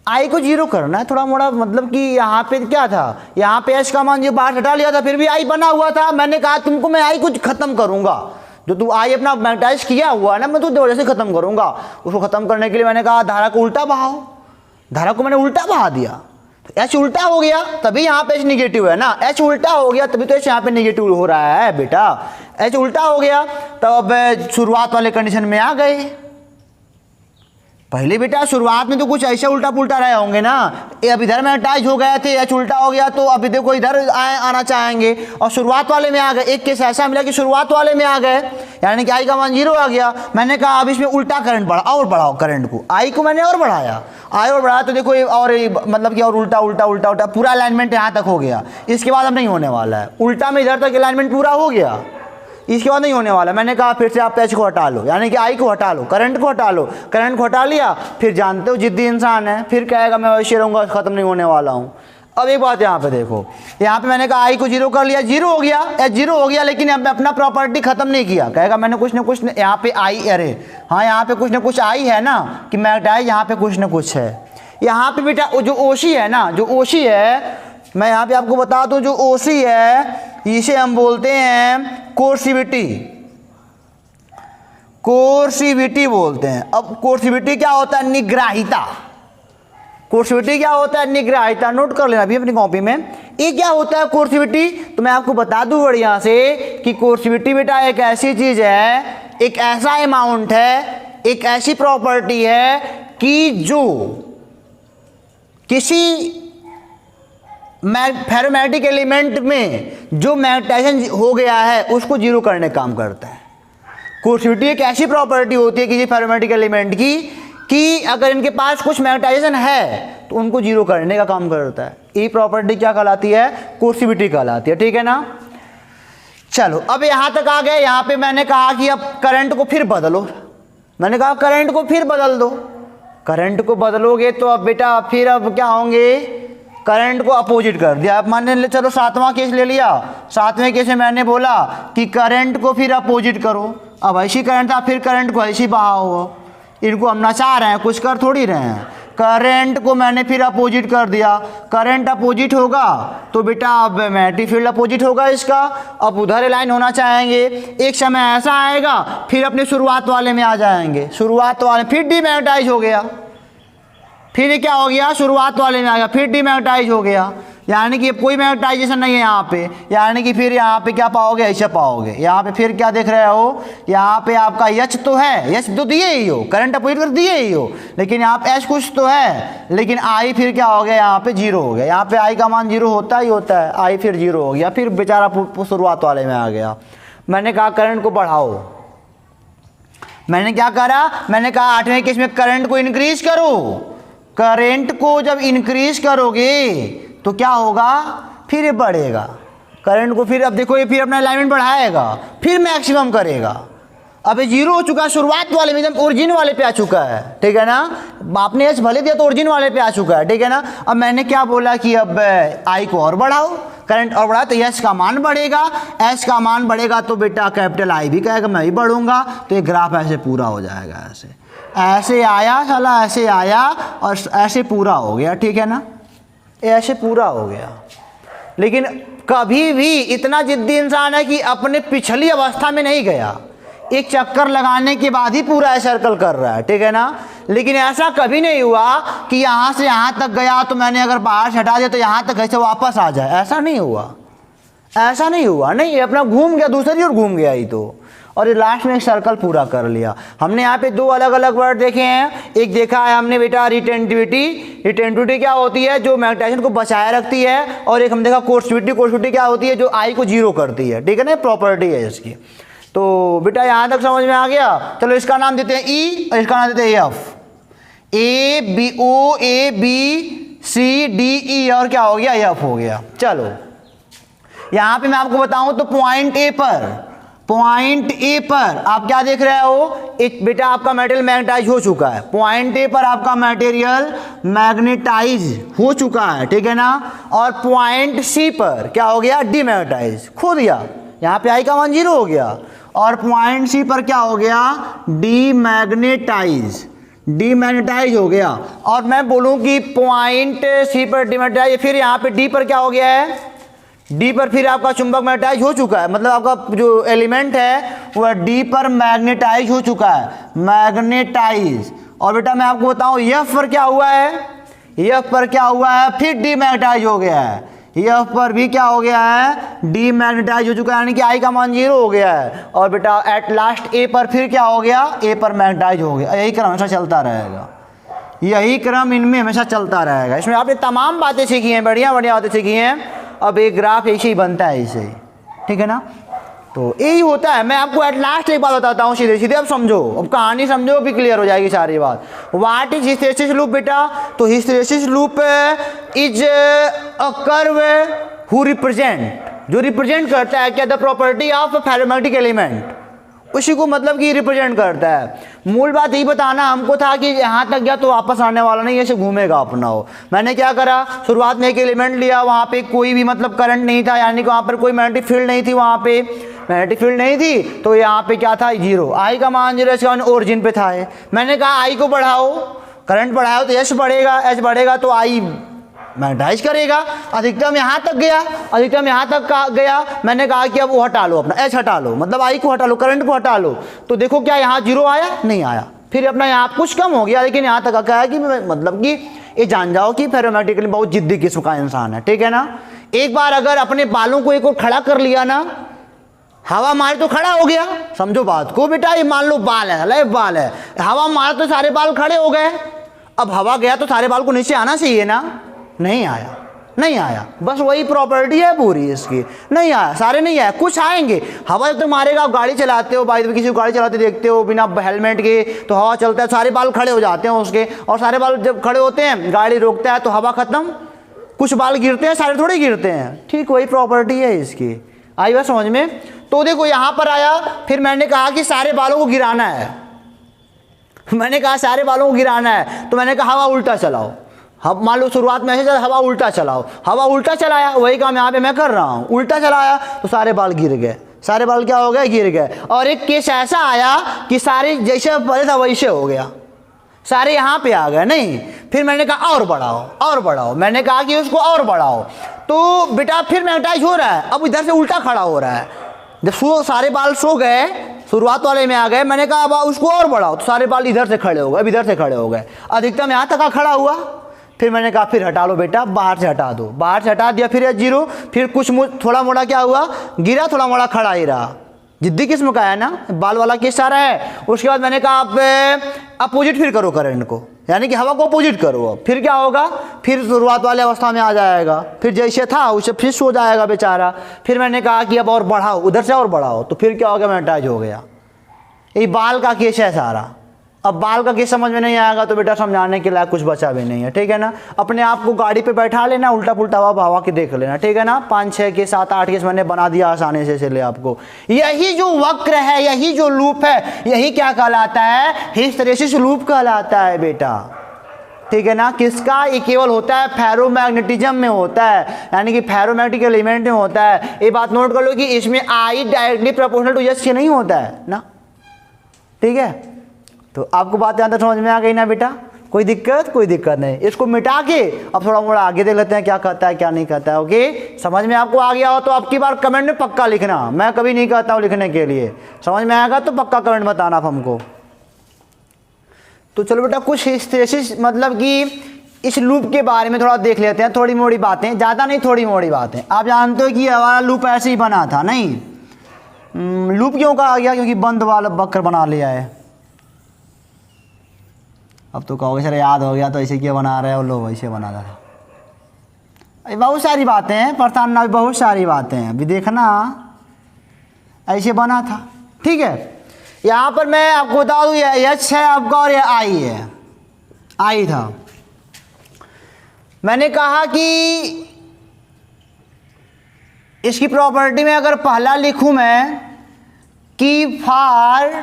आई को 0 करना है थोड़ा मोड़ा, मतलब कि यहाँ पे क्या था, यहाँ पे एच का मान जो बाहर हटा लिया था फिर भी आई बना हुआ था। मैंने कहा तुमको मैं आई कुछ खत्म करूँगा, जो तू आई अपना मैग्नेटाइज किया हुआ है ना, मैं तो जबरदस्ती खत्म करूंगा। उसको खत्म करने के लिए मैंने कहा धारा को उल्टा बहाओ, धारा को मैंने उल्टा बहा दिया, तो एच उल्टा हो गया, तभी यहाँ पे एच निगेटिव है ना, एच उल्टा हो गया तभी तो एच यहाँ पे निगेटिव हो रहा है बेटा, एच उल्टा हो गया। तो अब शुरुआत वाले कंडीशन में आ गए। पहले बेटा शुरुआत में तो कुछ ऐसे उल्टा पुल्टा रहे होंगे ना, ये अब इधर मैग्नेटाइज हो गए थे, एच उल्टा हो गया तो अभी देखो इधर आना चाहेंगे और शुरुआत वाले में आ गए। एक केस ऐसा मिला कि शुरुआत वाले में आ गए, यानी कि आई का मान 0 आ गया। मैंने कहा अब इसमें उल्टा करंट बढ़ा, और बढ़ाओ करंट को, आई को मैंने और बढ़ाया, आई और बढ़ाया तो देखो और मतलब कि और उल्टा उल्टा उल्टा उल्टा पूरा अलाइनमेंट यहाँ तक हो गया। इसके बाद अब नहीं होने वाला है, उल्टा में इधर तक अलाइनमेंट पूरा हो गया, इसके बाद नहीं होने वाला। मैंने कहा फिर से आप एच को हटा लो, यानी कि आई को हटा लो, करंट को हटा लो, करंट को हटा लिया, फिर जानते हो जिद्दी इंसान है, फिर कहेगा मैं वैसे रहूँगा, ख़त्म नहीं होने वाला हूँ। अब एक बात यहाँ पे देखो, यहाँ पे मैंने कहा आई को 0 कर लिया, 0 हो गया, एच 0 हो गया, लेकिन अब मैं अपना प्रॉपर्टी खत्म नहीं किया। कहेगा मैंने कुछ ना कुछ यहाँ पे आई, अरे हाँ यहाँ पे कुछ ना कुछ आई है ना, कि मैग्नेटाइज यहाँ पे कुछ ना कुछ है। यहाँ पे बेटा जो ओसी है ना, जो ओसी है, मैं यहाँ पे आपको बता दूँ, जो ओसी है इसे हम बोलते हैं कोर्सिविटी, कोर्सिविटी बोलते हैं। अब कोर्सिविटी क्या होता है, निग्राहिता। कोर्सिविटी क्या होता है, निग्राहिता, नोट कर लेना अभी अपनी कॉपी में। ये क्या होता है कोर्सिविटी, तो मैं आपको बता दूं बढ़िया से कि कोर्सिविटी बेटा एक ऐसी चीज है, एक ऐसा अमाउंट है, एक ऐसी प्रॉपर्टी है कि जो किसी फेरोमैग्नेटिक एलिमेंट में जो मैग्नेटाइजेशन हो गया है उसको 0 करने का काम करता है। कोर्सिविटी एक ऐसी प्रॉपर्टी होती है किसी फेरोमैग्नेटिक एलिमेंट की कि अगर इनके पास कुछ मैग्नेटाइजेशन है तो उनको 0 करने का काम करता है। ये प्रॉपर्टी क्या कहलाती है, कोर्सिविटी कहलाती है, ठीक है ना। चलो अब यहाँ तक आ गए। यहाँ पे मैंने कहा कि अब करंट को फिर बदलो, मैंने कहा करंट को फिर बदल दो। करंट को बदलोगे तो अब बेटा फिर अब क्या होंगे, करंट को अपोजिट कर दिया। अब मान ले चलो 7वां केस ले लिया, 7वें केस में मैंने बोला कि करंट को फिर अपोजिट करो। अब ऐसी करंट था, फिर करंट को ऐसी बहाओ, इनको हम नचा रहे हैं, कुछ कर थोड़ी रहे हैं। करंट को मैंने फिर अपोजिट कर दिया, करंट अपोजिट होगा तो बेटा अब मैग्नेटिक फील्ड अपोजिट होगा इसका, अब उधर लाइन होना चाहेंगे। एक समय ऐसा आएगा फिर अपने शुरुआत वाले में आ जाएंगे, शुरुआत वाले फिर डीमैग्नेटाइज हो गया, फिर क्या हो गया, शुरुआत वाले में आ गया, फिर डीमैग्नेटाइज हो गया, यानी कि कोई मैग्नेटाइजेशन नहीं है यहाँ पे। यानी कि फिर यहाँ पे क्या पाओगे, ऐसा पाओगे। यहाँ पे फिर क्या देख रहे हो, यहाँ पे आपका एच तो है, एच तो दिए ही हो, करंट अपोजिट कर दिए ही हो, लेकिन यहाँ पे एच कुछ तो है, लेकिन आई फिर क्या हो गया, यहाँ पे 0 हो गया। यहाँ पे आई का मान 0 होता ही होता है, आई फिर 0 हो गया, फिर बेचारा शुरुआत वाले में आ गया। मैंने कहा करंट को बढ़ाओ, मैंने क्या करा, मैंने कहा 8वें केस में करंट को इंक्रीज करो। करंट को जब इंक्रीज करोगे तो क्या होगा, फिर ये बढ़ेगा करंट को, फिर अब देखो ये फिर अपना अलाइनमेंट बढ़ाएगा, फिर मैक्सिमम करेगा। अब ये 0 हो चुका है शुरुआत वाले में, जब ओरिजिन वाले पे आ चुका है, ठीक है ना। आपने एच भले दिया तो ओरिजिन वाले पे आ चुका है, ठीक है ना। अब मैंने क्या बोला कि अब आई को और बढ़ाओ, करंट और बढ़ाओ तो एच का मान बढ़ेगा, एच का मान बढ़ेगा तो बेटा कैपिटल आई भी कहेगा मैं भी बढ़ूंगा, तो ये ग्राफ ऐसे पूरा हो जाएगा, ऐसे आया साला, ऐसे आया और ऐसे पूरा हो गया, ठीक है ना, ऐसे पूरा हो गया। लेकिन कभी भी इतना जिद्दी इंसान है कि अपने पिछली अवस्था में नहीं गया, एक चक्कर लगाने के बाद ही पूरा सर्कल कर रहा है, ठीक है ना। लेकिन ऐसा कभी नहीं हुआ कि यहाँ से यहाँ तक गया तो मैंने अगर बाहर से हटा दिया तो यहाँ तक ऐसे वापस आ जाए, ऐसा नहीं हुआ, ऐसा नहीं हुआ। नहीं, ये अपना घूम गया, दूसरी ओर घूम गया ही तो, और ये लास्ट में एक सर्कल पूरा कर लिया। हमने यहाँ पे दो अलग अलग वर्ड देखे हैं। एक देखा है हमने बेटा रिटेंटिविटी। रिटेंटिविटी क्या होती है? जो मैग्नेटाइजेशन को बचाए रखती है। और एक हम देखा कोर्सिविटी। कोर्सिविटी क्या होती है? जो आई को जीरो करती है, ठीक है ना, प्रॉपर्टी है इसकी। तो बेटा यहाँ तक समझ में आ गया। चलो इसका नाम देते हैं ई और इसका नाम देते हैं एफ। ए बी, ओ A B C D E, और क्या हो गया? एफ हो गया। चलो यहाँ पे मैं आपको बताऊं तो पॉइंट ए पर आप क्या देख रहे हो? एक बेटा आपका मटेरियल मैग्नेटाइज हो चुका है। पॉइंट ए पर आपका मटेरियल मैग्नेटाइज हो चुका है, ठीक है ना। और पॉइंट सी पर क्या हो गया? डीमैग्नेटाइज, खो दिया। यहाँ पे आई का मान 0 हो गया। और पॉइंट सी पर क्या हो गया? डीमैग्नेटाइज हो गया। और मैं बोलूं कि पॉइंट सी पर डीमैग्नेटाइज, फिर यहाँ पे डी पर क्या हो गया है? डी पर फिर आपका चुंबक मैग्नेटाइज हो चुका है, मतलब आपका जो एलिमेंट है वह डी पर मैग्नेटाइज हो चुका है, मैग्नेटाइज। और बेटा मैं आपको बताऊं एफ पर क्या हुआ है? एफ पर क्या हुआ है? फिर डीमैग्नेटाइज हो गया है। एफ पर भी क्या हो गया है? डीमैग्नेटाइज हो चुका है, यानी कि आई का मान 0 हो गया है। और बेटा एट लास्ट ए पर फिर क्या हो गया? ए पर मैग्नेटाइज हो गया। यही क्रम हमेशा चलता रहेगा, यही क्रम इनमें हमेशा चलता रहेगा। इसमें आपने तमाम बातें सीखी हैं, बढ़िया बढ़िया बातें सीखी हैं। अब एक ग्राफ ऐसे ही बनता है, ऐसे ही, ठीक है ना। तो यही होता है। मैं आपको एट लास्ट एक बात बताता हूँ सीधे सीधे, अब समझो, अब कहानी समझो भी क्लियर हो जाएगी सारी बात। व्हाट इज हिस्टैरिसीस लूप बेटा? तो hysteresis loop is a curve who represent, जो रिप्रेजेंट करता है क्या? The property of ferromagnetic element, उसी को मतलब कि रिप्रेजेंट करता है। मूल बात यही बताना हमको था कि यहाँ तक गया तो वापस आने वाला नहीं, ऐसे घूमेगा अपना हो। मैंने क्या करा? शुरुआत में एक एलिमेंट लिया, वहाँ पे कोई भी मतलब करंट नहीं था, यानी कि वहाँ पर कोई मैग्नेटिक फील्ड नहीं थी, वहाँ पे मैग्नेटिक फील्ड नहीं थी, तो यहाँ पे क्या था? 0। आई का मान 0, इसका ओरिजिन पे था। मैंने कहा आई को बढ़ाओ, करंट बढ़ाओ तो एच बढ़ेगा, एच बढ़ेगा तो आई मैग्नेटाइज करेगा। अधिकतम यहाँ तक गया, अधिकतम यहाँ तक गया। मैंने कहा कि अब वो हटा लो, अपना एच हटा लो, मतलब आई को हटा लो, करंट को हटा लो। तो देखो क्या यहाँ 0 आया? नहीं आया। फिर अपना यहाँ कुछ कम हो गया, लेकिन यहाँ तक क्या है कि मतलब कि ये जान जाओ कि फेरोमैग्नेटिकली बहुत जिद्दी किस्म का इंसान है, ठीक है ना। एक बार अगर अपने बालों को एक और खड़ा कर लिया ना, हवा मारे तो खड़ा हो गया, समझो बात को बेटा। ये मान लो बाल है, लाइव बाल है, हवा मारे तो सारे बाल खड़े हो गए। अब हवा गया तो सारे बाल को नीचे आना चाहिए ना, नहीं आया, नहीं आया। बस वही प्रॉपर्टी है पूरी इसकी, नहीं आया, सारे नहीं आया, कुछ आएंगे। हवा जब तक मारेगा, आप गाड़ी चलाते हो, बाई किसी को गाड़ी चलाते देखते हो बिना हेलमेट के, तो हवा चलता है, सारे बाल खड़े हो जाते हैं उसके। और सारे बाल जब खड़े होते हैं, गाड़ी रोकता है तो हवा खत्म, कुछ बाल गिरते हैं, सारे थोड़े गिरते हैं। ठीक वही प्रॉपर्टी है इसकी। आई बात समझ में? तो देखो यहाँ पर आया, फिर मैंने कहा कि सारे बालों को गिराना है। मैंने कहा सारे बालों को गिराना है, तो मैंने कहा हवा उल्टा चलाओ। अब मान लो शुरुआत में ऐसे हवा उल्टा चलाओ, हवा उल्टा चलाया, वही काम यहाँ पे मैं कर रहा हूँ। उल्टा चलाया तो सारे बाल गिर गए, सारे बाल क्या हो गए? गिर गए। और एक केस ऐसा आया कि सारे जैसे पहले था वैसे हो गया, सारे यहाँ पे आ गए। नहीं, फिर मैंने कहा और बढ़ाओ, और बढ़ाओ। मैंने कहा कि उसको और बढ़ाओ, तो बेटा फिर मैग्नेटाइज हो रहा है। अब इधर से उल्टा खड़ा हो रहा है। जब सारे बाल सो गए, शुरुआत वाले में आ गए, मैंने कहा अब उसको और बढ़ाओ, तो सारे बाल इधर से खड़े हो गए, अब इधर से खड़े हो गए, अधिकतम यहाँ तक खड़ा हुआ। फिर मैंने कहा फिर हटा लो बेटा, बाहर से हटा दो, बाहर से हटा दिया, फिर 0। फिर कुछ थोड़ा मोड़ा क्या हुआ? गिरा, थोड़ा मोड़ा खड़ा ही रहा। जिद्दी किस्म का है ना, बाल वाला केस सारा है। उसके बाद मैंने कहा आप अपोजिट फिर करो करंट को, यानी कि हवा को अपोजिट करो। अब फिर क्या होगा? फिर शुरुआत वाले अवस्था में आ जाएगा, फिर जैसे था उसे फिर सो जाएगा बेचारा। फिर मैंने कहा कि अब और बढ़ाओ, उधर से और बढ़ाओ, तो फिर क्या हो गया? मैग्नेटाइज हो गया। ये बाल का केस है सारा। अब बाल का केस समझ में नहीं आएगा तो बेटा समझाने के लायक कुछ बचा भी नहीं है, ठीक है ना। अपने आप को गाड़ी पे बैठा लेना, उल्टा पुल्टा हवा के देख लेना, ठीक है ना। 5, 6 के 7, 8 केस मैंने बना दिया आसानी से चले आपको। यही जो वक्र है, यही जो लूप है, यही क्या कहलाता है? हिस्टैरिसीस लूप कहलाता है बेटा, ठीक है ना। किसका? ये केवल होता है फेरोमैग्नेटिज्म में होता है, यानी कि फेरोमैग्नेटिक एलिमेंट में होता है। ये बात नोट कर लो कि इसमें I directly proportional to H नहीं होता है ना, ठीक है। तो आपको बात यहाँ तक समझ में आ गई ना बेटा? कोई दिक्कत नहीं। इसको मिटा के अब थोड़ा मोड़ा आगे देख लेते हैं क्या कहता है क्या नहीं कहता है। ओके, समझ में आपको आ गया हो तो अब की बार कमेंट में पक्का लिखना, मैं कभी नहीं कहता हूँ लिखने के लिए। समझ में आएगा तो पक्का कमेंट बताना आप हमको। तो चलो बेटा कुछ हिस्टेरिसिस मतलब कि इस लूप के बारे में थोड़ा देख लेते हैं, थोड़ी मोड़ी बातें, ज़्यादा नहीं थोड़ी मोड़ी बातें। आप जानते हो कि हमारा लूप ऐसे ही बना था, नहीं लूप क्यों कहा गया, क्योंकि बंद वाला बकर बना लिया है। अब तो कहोगे सर याद हो गया तो ऐसे क्यों बना रहे हो, लो वैसे बना रहा था। बहुत सारी बातें हैं, परेशान ना, बहुत सारी बातें हैं, अभी देखना ऐसे बना था। ठीक है, यहाँ पर मैं आपको बता दूँ ये एच है आपका और ये आई है, आई था। मैंने कहा कि इसकी प्रॉपर्टी में अगर पहला लिखूं मैं कि for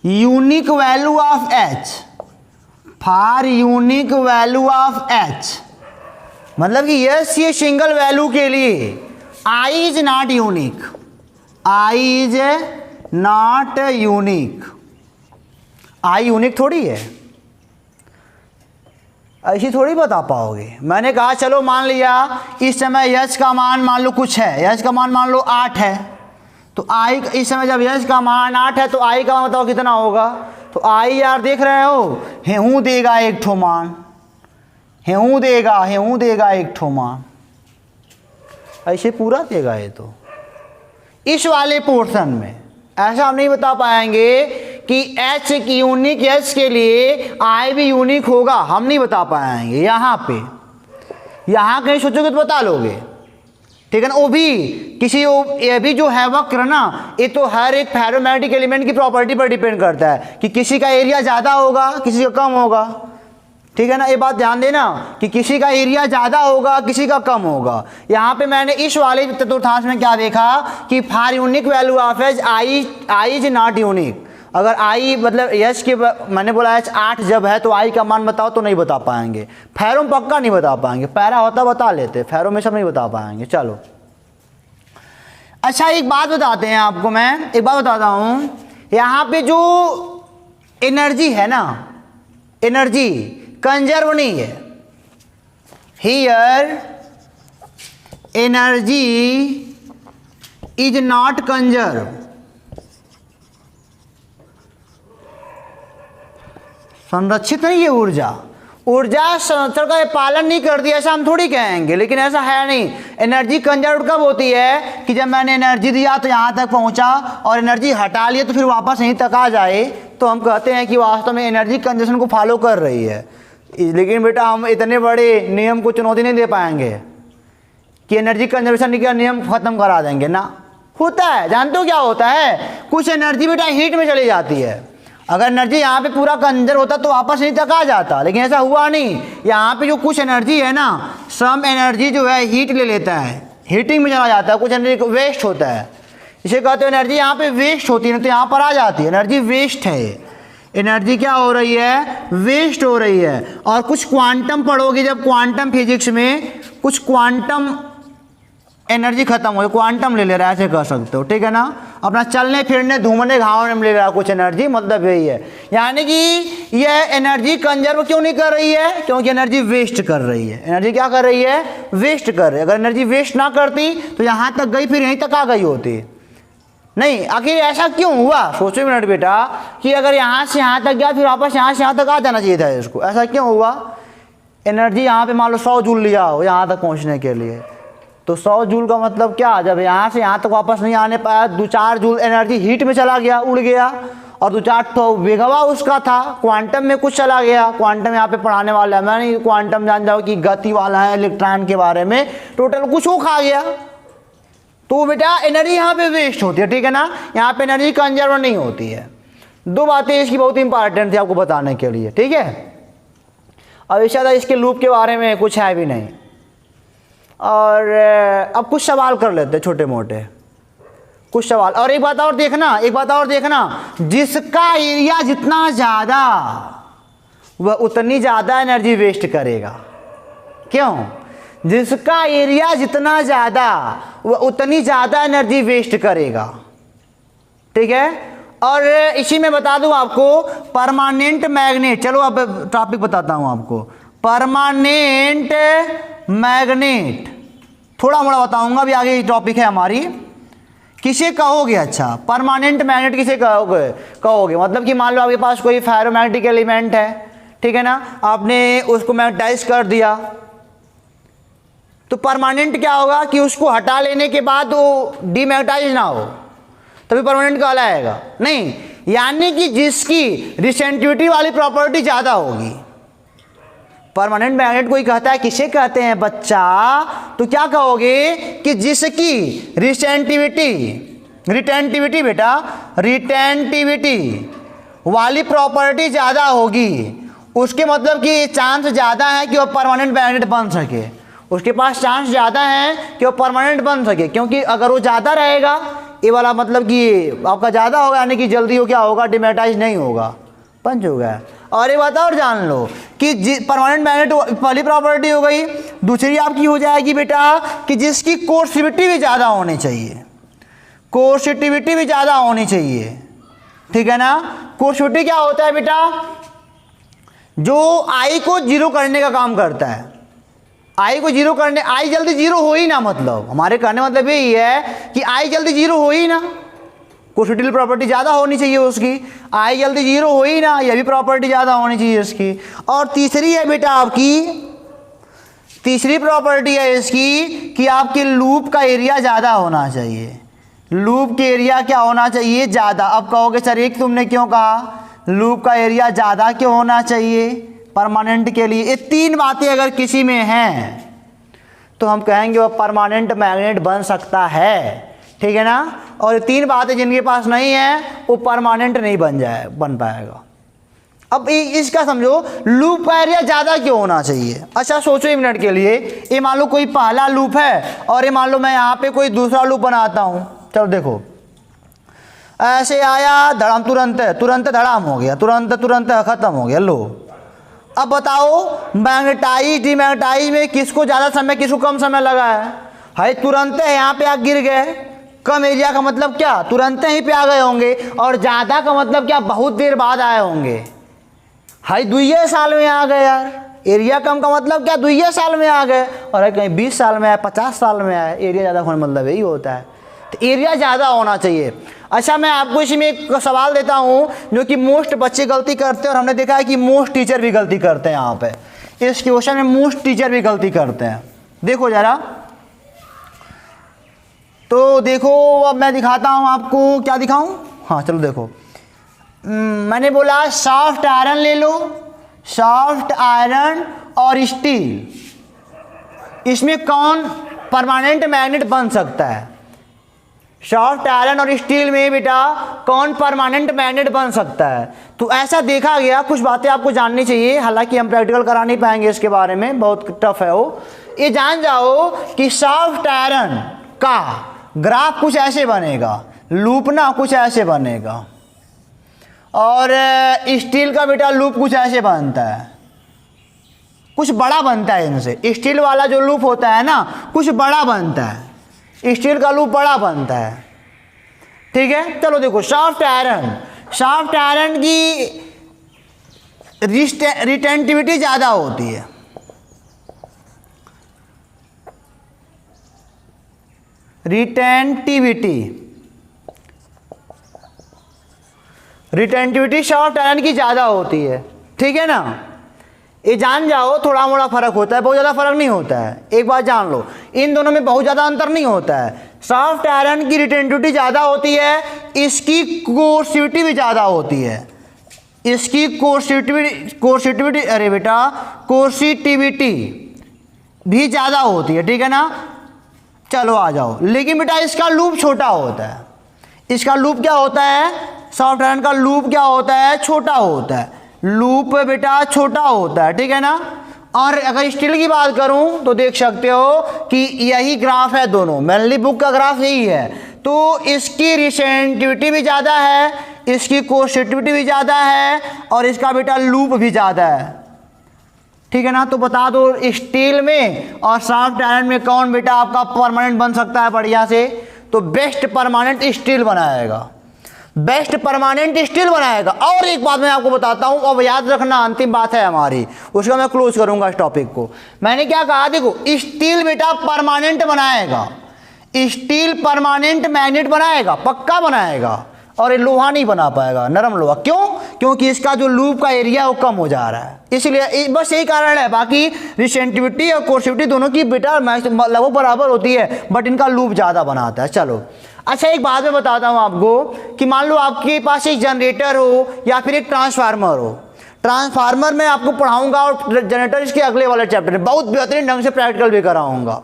unique value of H, for unique value of H मतलब कि यस ये सिंगल वैल्यू के लिए I is not unique, I is not unique, I unique थोड़ी है, ऐसी थोड़ी बता पाओगे। मैंने कहा चलो मान लिया इस समय यश का मान मान लो कुछ है, यश का मान मान लो 8 है, तो आई इस समय जब यश का मान 8 है तो आई का मान बताओ कितना होगा। तो आई यार देख रहे हो हेहू देगा एक ठो मान, हेहू देगा एक ठो मान, ऐसे पूरा देगा ये। तो इस वाले पोर्शन में ऐसा हम नहीं बता पाएंगे कि एच की यूनिक एच के लिए आई भी यूनिक होगा, हम नहीं बता पाएंगे। यहाँ पे यहाँ कहीं सोचोगे तो बता लोगे, ठीक है ना। वो भी किसी ये भी जो है वक्र ना, ये तो हर एक फेरोमैग्नेटिक एलिमेंट की प्रॉपर्टी पर डिपेंड करता है कि किसी का एरिया ज़्यादा होगा किसी का कम होगा, ठीक है ना। ये बात ध्यान देना कि किसी का एरिया ज़्यादा होगा किसी का कम होगा। यहाँ पे मैंने इस वाले चतुर्थांश में क्या देखा कि for unique value of H I is not unique. अगर आई मतलब यश के मैंने बोला एच 8 जब है तो आई का मान बताओ तो नहीं बता पाएंगे। फैरो में पक्का नहीं बता पाएंगे, पैरा होता बता लेते, फैरो में सब नहीं बता पाएंगे। चलो अच्छा एक बात बताते हैं आपको, मैं एक बात बताता हूँ। यहाँ पे जो एनर्जी है ना, एनर्जी कंजर्व नहीं है। Here energy is not conserve, संरक्षित नहीं है ऊर्जा, ऊर्जा संरक्षण का पालन नहीं करती ऐसा हम थोड़ी कहेंगे, लेकिन ऐसा है नहीं। एनर्जी कंजर्व कब होती है कि जब मैंने एनर्जी दिया तो यहाँ तक पहुँचा और एनर्जी हटा लिया तो फिर वापस यहीं तक आ जाए, तो हम कहते हैं कि वास्तव में एनर्जी कंजर्वेशन को फॉलो कर रही है। लेकिन बेटा हम इतने बड़े नियम को चुनौती नहीं दे पाएंगे कि एनर्जी कंजर्वेशन का नियम खत्म करा देंगे ना। होता है, जानते हो क्या होता है, कुछ एनर्जी बेटा हीट में चली जाती है। अगर एनर्जी यहाँ पे पूरा कंजर्व होता तो वापस यहीं तक आ जाता, लेकिन ऐसा हुआ नहीं। यहाँ पे जो कुछ एनर्जी है ना, सम एनर्जी जो है हीट ले लेता है, हीटिंग में चला जाता है, कुछ एनर्जी वेस्ट होता है। इसे कहते हैं एनर्जी यहाँ पे वेस्ट होती है, तो यहाँ पर आ जाती है, एनर्जी वेस्ट है। एनर्जी क्या हो रही है, वेस्ट हो रही है। और कुछ क्वांटम पढ़ोगे जब क्वांटम फिजिक्स में, कुछ क्वांटम एनर्जी खत्म हो, क्वांटम ले ले रहा है ऐसे कह सकते हो, ठीक है ना। अपना चलने फिरने घूमने घावने में ले रहा है कुछ एनर्जी, मतलब यही है। यानी कि यह एनर्जी कंजर्व क्यों नहीं कर रही है, क्योंकि एनर्जी वेस्ट कर रही है। एनर्जी क्या कर रही है, वेस्ट कर रही है। अगर एनर्जी वेस्ट ना करती तो यहाँ तक गई फिर यहीं तक आ गई होती नहीं। आखिर ऐसा क्यों हुआ, सोचो मिनट बेटा, कि अगर यहाँ से यहाँ तक गया फिर वापस यहाँ से यहाँ तक आ जाना चाहिए था इसको, ऐसा क्यों हुआ। एनर्जी यहाँ पे मान लो 100 जूल लिया हो यहाँ तक पहुँचने के लिए, तो 100 जूल का मतलब क्या, जब यहाँ से यहाँ तक वापस नहीं आने पाया, 2-4 जूल एनर्जी हीट में चला गया, उड़ गया, और 2-4 तो वेगवा उसका था, क्वांटम में कुछ चला गया। क्वांटम यहाँ पे पढ़ाने वाला है, मैं नहीं क्वांटम जान जाओ कि गति वाला है इलेक्ट्रॉन के बारे में, टोटल कुछ वो खा गया। तो बेटा एनर्जी यहाँ पे वेस्ट होती है, ठीक है ना। यहाँ पे एनर्जी कंजर्व नहीं होती है। दो बातें इसकी बहुत इंपॉर्टेंट थी आपको बताने के लिए, ठीक है। अब इससे ज़्यादा इसके लूप के बारे में कुछ है भी नहीं। और अब कुछ सवाल कर लेते हैं छोटे मोटे, कुछ सवाल। और एक बात और देखना, जिसका एरिया जितना ज़्यादा वह उतनी ज़्यादा एनर्जी वेस्ट करेगा। क्यों, जिसका एरिया जितना ज़्यादा वह उतनी ज़्यादा एनर्जी वेस्ट करेगा, ठीक है। और इसी में बता दूं आपको परमानेंट मैग्नेट, चलो अब टॉपिक बताता हूं आपको। परमानेंट मैग्नेट थोड़ा मोड़ा बताऊंगा, अभी आगे टॉपिक है हमारी। किसे कहोगे, अच्छा परमानेंट मैग्नेट किसे कहोगे मतलब कि मान लो आपके पास कोई फेरोमैग्नेटिक एलिमेंट है, ठीक है ना, आपने उसको मैग्नेटाइज कर दिया, तो परमानेंट क्या होगा कि उसको हटा लेने के बाद वो डीमैग्नेटाइज ना हो, तभी परमानेंट कहलाएगा। नहीं, यानी कि जिसकी रिसेंटिविटी वाली प्रॉपर्टी ज़्यादा होगी। परमानेंट मैग्नेट कोई कहता है, किसे कहते हैं बच्चा, तो क्या कहोगे कि जिसकी रिटेंटिविटी बेटा, रिटेंटिविटी वाली प्रॉपर्टी ज़्यादा होगी, उसके मतलब कि चांस ज़्यादा है कि वो परमानेंट मैग्नेट बन सके, उसके पास चांस ज़्यादा है कि वो परमानेंट बन सके। क्योंकि अगर वो ज़्यादा रहेगा, ये वाला मतलब कि आपका ज़्यादा होगा, यानी कि जल्दी हो क्या होगा, डीमैग्नेटाइज नहीं होगा, पंच हो गया। और एक बात और जान लो कि परमानेंट मैग्नेट वाली प्रॉपर्टी हो गई। दूसरी आपकी हो जाएगी बेटा कि जिसकी कोर्सिविटी भी ज़्यादा होनी चाहिए, कोर्सिविटी भी ज़्यादा होनी चाहिए, ठीक है ना। कोर्सिविटी क्या होता है बेटा, जो आई को जीरो करने का काम करता है। आई को जीरो करने, आई जल्दी जीरो हो ही ना, मतलब हमारे कहने मतलब यही है कि आई जल्दी जीरो हो ही ना, कोर्सिविटी प्रॉपर्टी ज़्यादा होनी चाहिए उसकी, आई जल्दी जीरो हो ही ना, यह भी प्रॉपर्टी ज़्यादा होनी चाहिए इसकी। और तीसरी है बेटा आपकी, तीसरी प्रॉपर्टी है इसकी कि आपके लूप का एरिया ज़्यादा होना चाहिए। लूप के एरिया क्या होना चाहिए, ज़्यादा। अब कहोगे सर एक तुमने क्यों कहा, लूप का एरिया ज़्यादा क्यों होना चाहिए परमानेंट के लिए। ये तीन बातें अगर किसी में हैं तो हम कहेंगे वो परमानेंट मैग्नेट बन सकता है, ठीक है ना। और तीन बातें जिनके पास नहीं है वो परमानेंट नहीं बन पाएगा। अब इसका समझो, लूप का एरिया ज़्यादा क्यों होना चाहिए। अच्छा सोचो एक मिनट के लिए, ये मान लो कोई पहला लूप है और ये मान लो मैं यहाँ पे कोई दूसरा लूप बनाता हूँ। चलो देखो, ऐसे आया धड़ाम, तुरंत धड़ाम हो गया, तुरंत ख़त्म हो गया। लो अब बताओ मैग्नेटाइज डीमैग्नेटाइज में किसको ज़्यादा समय किसको कम समय लगा है तुरंत यहाँ पे आ गिर गए। कम एरिया का मतलब क्या, तुरंत ही पे आ गए होंगे, और ज़्यादा का मतलब क्या, बहुत देर बाद आए होंगे। दुइये साल में आ गए यार। एरिया कम का मतलब क्या, दुइये साल में आ गए, और कहीं 20 साल में आए, 50 साल में आए। एरिया ज़्यादा होने मतलब यही होता है, तो एरिया ज़्यादा होना चाहिए। अच्छा मैं आपको इसी में एक सवाल देता हूँ जो कि मोस्ट बच्चे गलती करते हैं, और हमने देखा है कि मोस्ट टीचर भी गलती करते हैं। यहाँ पे इस क्वेश्चन में मोस्ट टीचर भी गलती करते हैं। देखो ज़रा, तो देखो अब मैं दिखाता हूँ आपको, क्या दिखाऊँ, हाँ चलो देखो, मैंने बोला सॉफ्ट आयरन ले लो, सॉफ्ट आयरन और स्टील, इसमें कौन परमानेंट मैग्नेट बन सकता है। सॉफ्ट आयरन और स्टील में बेटा कौन परमानेंट मैग्नेट बन सकता है। तो ऐसा देखा गया, कुछ बातें आपको जाननी चाहिए, हालांकि हम प्रैक्टिकल करा नहीं पाएंगे इसके बारे में, बहुत टफ है वो। ये जान जाओ कि सॉफ्ट आयरन का ग्राफ कुछ ऐसे बनेगा, लूप ना कुछ ऐसे बनेगा, और स्टील का बेटा लूप कुछ ऐसे बनता है, कुछ बड़ा बनता है इनसे। स्टील वाला जो लूप होता है ना कुछ बड़ा बनता है, स्टील का लूप बड़ा बनता है, ठीक है। चलो देखो, सॉफ्ट आयरन की रिटेंटिविटी ज़्यादा होती है, रिटेंटिविटी सॉफ्ट आयरन की ज़्यादा होती है, ठीक है ना। ये जान जाओ, थोड़ा मोड़ा फर्क होता है, बहुत ज़्यादा फर्क नहीं होता है। एक बात जान लो, इन दोनों में बहुत ज़्यादा अंतर नहीं होता है। सॉफ्ट आयरन की रिटेंटिविटी ज़्यादा होती है, इसकी कोर्सिविटी भी ज़्यादा होती है, इसकी कोर्सिविटी अरे बेटा कोर्सिटिविटी भी ज़्यादा होती है, ठीक है ना। चलो आ जाओ, लेकिन बेटा इसका लूप छोटा होता है। इसका लूप क्या होता है, सॉफ्ट आयरन का लूप क्या होता है, छोटा होता है, लूप बेटा छोटा होता है, ठीक है ना। और अगर स्टील की बात करूं तो देख सकते हो कि यही ग्राफ है, दोनों मेनली बुक का ग्राफ यही है। तो इसकी रिसेंटिविटी भी ज़्यादा है, इसकी कोर्सिटिविटी भी ज़्यादा है, और इसका बेटा लूप भी ज़्यादा है, ठीक है ना। तो बता दो स्टील में और सॉफ्ट आयरन में कौन बेटा आपका परमानेंट बन सकता है बढ़िया से, तो बेस्ट परमानेंट स्टील बनाएगा। बेस्ट परमानेंट स्टील बनाएगा। और एक बात मैं आपको बताता हूं, अब याद रखना अंतिम बात है हमारी, उसका मैं क्लोज करूंगा इस टॉपिक को। मैंने क्या कहा, देखो स्टील बेटा परमानेंट बनाएगा, स्टील परमानेंट मैग्नेट बनाएगा, पक्का बनाएगा, और ये लोहा नहीं बना पाएगा, नरम लोहा। क्यों? क्योंकि इसका जो लूप का एरिया है वो कम हो जा रहा है, इसलिए बस यही कारण है। बाकी रिसेंटिविटी और कोर्सिविटी दोनों की बेटा लगभग बराबर होती है, बट इनका लूप ज़्यादा बनाता है। चलो अच्छा, एक बात मैं बताता हूँ आपको कि मान लो आपके पास एक जनरेटर हो या फिर एक ट्रांसफार्मर हो। ट्रांसफार्मर मैं आपको पढ़ाऊंगा और जनरेटर इसके अगले वाले चैप्टर में बहुत बेहतरीन ढंग से प्रैक्टिकल भी कराऊंगा।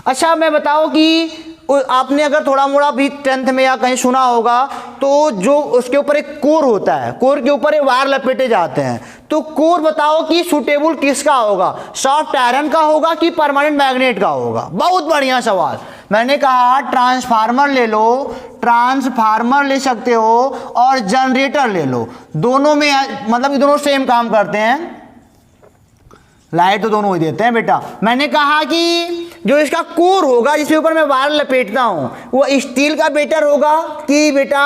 अच्छा मैं बताओ कि आपने अगर थोड़ा मोड़ा भी 10th में या कहीं सुना होगा तो जो उसके ऊपर एक कोर होता है, कोर के ऊपर एक वायर लपेटे जाते हैं, तो कोर बताओ कि सूटेबल किसका होगा, सॉफ्ट आयरन का होगा कि परमानेंट मैग्नेट का होगा? बहुत बढ़िया सवाल। मैंने कहा ट्रांसफार्मर ले लो, ट्रांसफार्मर ले सकते हो और जनरेटर ले लो, दोनों में मतलब कि दोनों सेम काम करते हैं, लाइट तो दोनों ही देते हैं बेटा। मैंने कहा कि जो इसका कोर होगा जिसके ऊपर मैं वायर लपेटता हूं वो स्टील का बेटर होगा कि बेटा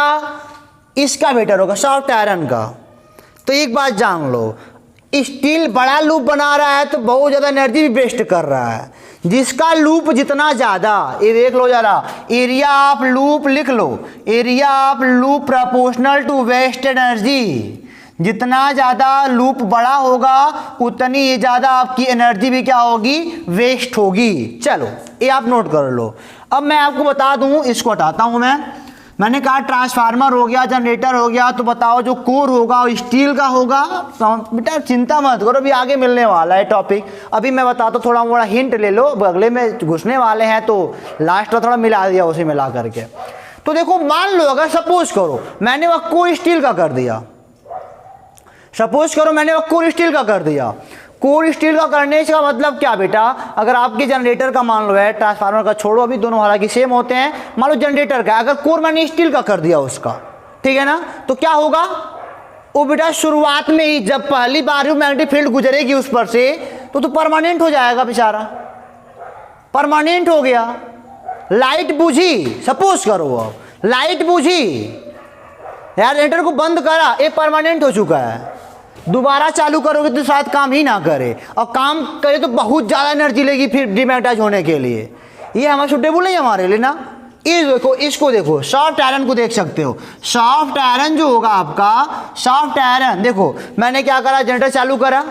इसका बेटर होगा, सॉफ्ट आयरन का? तो एक बात जान लो, स्टील बड़ा लूप बना रहा है तो बहुत ज़्यादा एनर्जी भी वेस्ट कर रहा है। जिसका लूप जितना ज़्यादा, ये देख लो ज़रा, एरिया ऑफ लूप लिख लो, area of loop proportional to waste energy. जितना ज़्यादा लूप बड़ा होगा उतनी ज़्यादा आपकी एनर्जी भी क्या होगी, वेस्ट होगी। चलो ये आप नोट कर लो। अब मैं आपको बता दूं, इसको हटाता हूं मैंने कहा ट्रांसफार्मर हो गया, जनरेटर हो गया, तो बताओ जो कोर होगा वो स्टील का होगा। तो बेटा चिंता मत करो, अभी आगे मिलने वाला है टॉपिक, अभी मैं बताता हूँ, थोड़ा मोड़ा हिंट ले लो, अगले में घुसने वाले हैं तो लास्ट में थोड़ा मिला दिया उसे मिला करके। तो देखो मान लो अगर सपोज करो मैंने वह कोर स्टील का कर दिया, सपोज करो मैंने वो कोर स्टील का कर दिया। कोर स्टील का करने का मतलब क्या बेटा, अगर आपके जनरेटर का मान लो है, ट्रांसफार्मर का छोड़ो, अभी दोनों हालांकि सेम होते हैं, मान लो जनरेटर का अगर कोर मैंने स्टील का कर दिया उसका, ठीक है ना, तो क्या होगा वो बेटा शुरुआत में ही जब पहली बार वो मैग्नेटिक फील्ड गुजरेगी उस पर से तो परमानेंट हो जाएगा बेचारा, परमानेंट हो गया। लाइट बुझी, सपोज करो अब लाइट बुझी, यार जनरेटर को बंद करा, ये परमानेंट हो चुका है, दोबारा चालू करोगे तो शायद काम ही ना करे, और काम करे तो बहुत ज़्यादा एनर्जी लेगी फिर डिमैग्नेटाइज होने के लिए। ये हमारा सूटेबल नहीं हमारे लिए ना। ये देखो, इसको देखो, सॉफ्ट आयरन को देख सकते हो, सॉफ्ट आयरन जो होगा आपका, सॉफ्ट आयरन देखो मैंने क्या करा, जनरेटर चालू करा,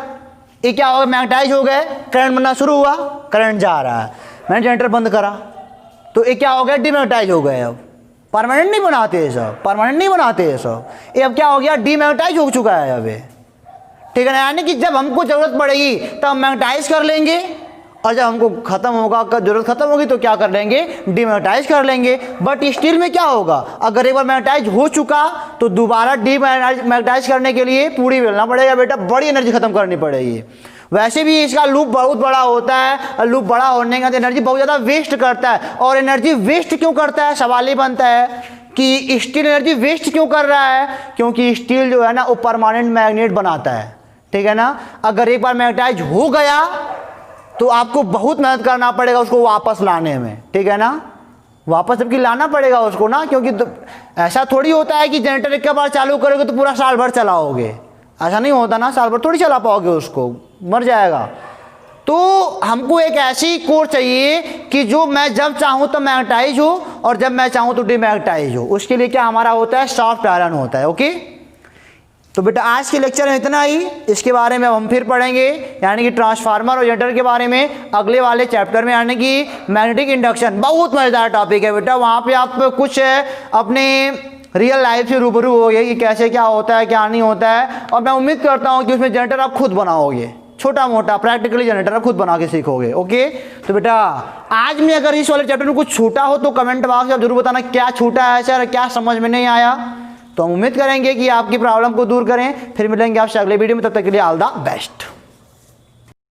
ये क्या होगा, मैग्नेटाइज हो गए, करंट बनना शुरू हुआ, करंट जा रहा है, मैंने जनरेटर बंद करा तो ये क्या हो गया, डिमैग्नेटाइज हो गए। अब परमानेंट नहीं बनाते ये सब, परमानेंट नहीं बनाते ये सब, ये अब क्या हो गया, डिमैग्नेटाइज हो चुका है अभी, ठीक है ना। यानी कि जब हमको जरूरत पड़ेगी तब हम मैग्नेटाइज कर लेंगे, और जब हमको खत्म होगा, जरूरत खत्म होगी तो क्या कर लेंगे, डिमैग्नेटाइज कर लेंगे। बट स्टील में क्या होगा, अगर एक बार मैग्नेटाइज हो चुका तो दोबारा डिमैग्नेटाइज करने के लिए पूरी बेलना पड़ेगा बेटा, बड़ी एनर्जी खत्म करनी पड़ेगी। वैसे भी इसका लूप बहुत बड़ा होता है, और लूप बड़ा होने का एनर्जी बहुत ज़्यादा वेस्ट करता है। और एनर्जी वेस्ट क्यों करता है, सवाल ही बनता है कि स्टील एनर्जी वेस्ट क्यों कर रहा है, क्योंकि स्टील जो है ना वो परमानेंट मैग्नेट बनाता है, ठीक है ना। अगर एक बार मैग्नेटाइज हो गया तो आपको बहुत मेहनत करना पड़ेगा उसको वापस लाने में, ठीक है ना, वापस जबकि लाना पड़ेगा उसको ना, क्योंकि तो ऐसा थोड़ी होता है कि जनरेटर एक बार चालू करोगे तो पूरा साल भर चलाओगे, ऐसा नहीं होता ना, साल भर थोड़ी चला पाओगे उसको, मर जाएगा। तो हमको एक ऐसी कोर चाहिए कि जो मैं जब चाहूँ तो मैग्नेटाइज हो और जब मैं चाहूँ तो डिमैग्नेटाइज हो। उसके लिए क्या हमारा होता है, सॉफ्ट आयरन होता है। ओके, तो बेटा आज के लेक्चर में इतना ही, इसके बारे में हम फिर पढ़ेंगे, यानी कि ट्रांसफार्मर और जनरेटर के बारे में अगले वाले चैप्टर में, यानी कि मैग्नेटिक इंडक्शन। बहुत मज़ेदार टॉपिक है बेटा, वहाँ पे आप कुछ अपने रियल लाइफ से रूबरू हो गए कि कैसे क्या होता है क्या नहीं होता है, और मैं उम्मीद करता हूँ कि उसमें जनरेटर आप खुद बनाओगे, छोटा मोटा प्रैक्टिकली जनरेटर आप खुद बना के सीखोगे। ओके, तो बेटा आज में अगर इस वाले चैप्टर में कुछ छूटा हो तो कमेंट बॉक्स में आप जरूर बताना क्या छूटा है सर, क्या समझ में नहीं आया, तो हम उम्मीद करेंगे कि आपकी प्रॉब्लम को दूर करें। फिर मिलेंगे आपसे अगले वीडियो में, तब तक के लिए ऑल द बेस्ट।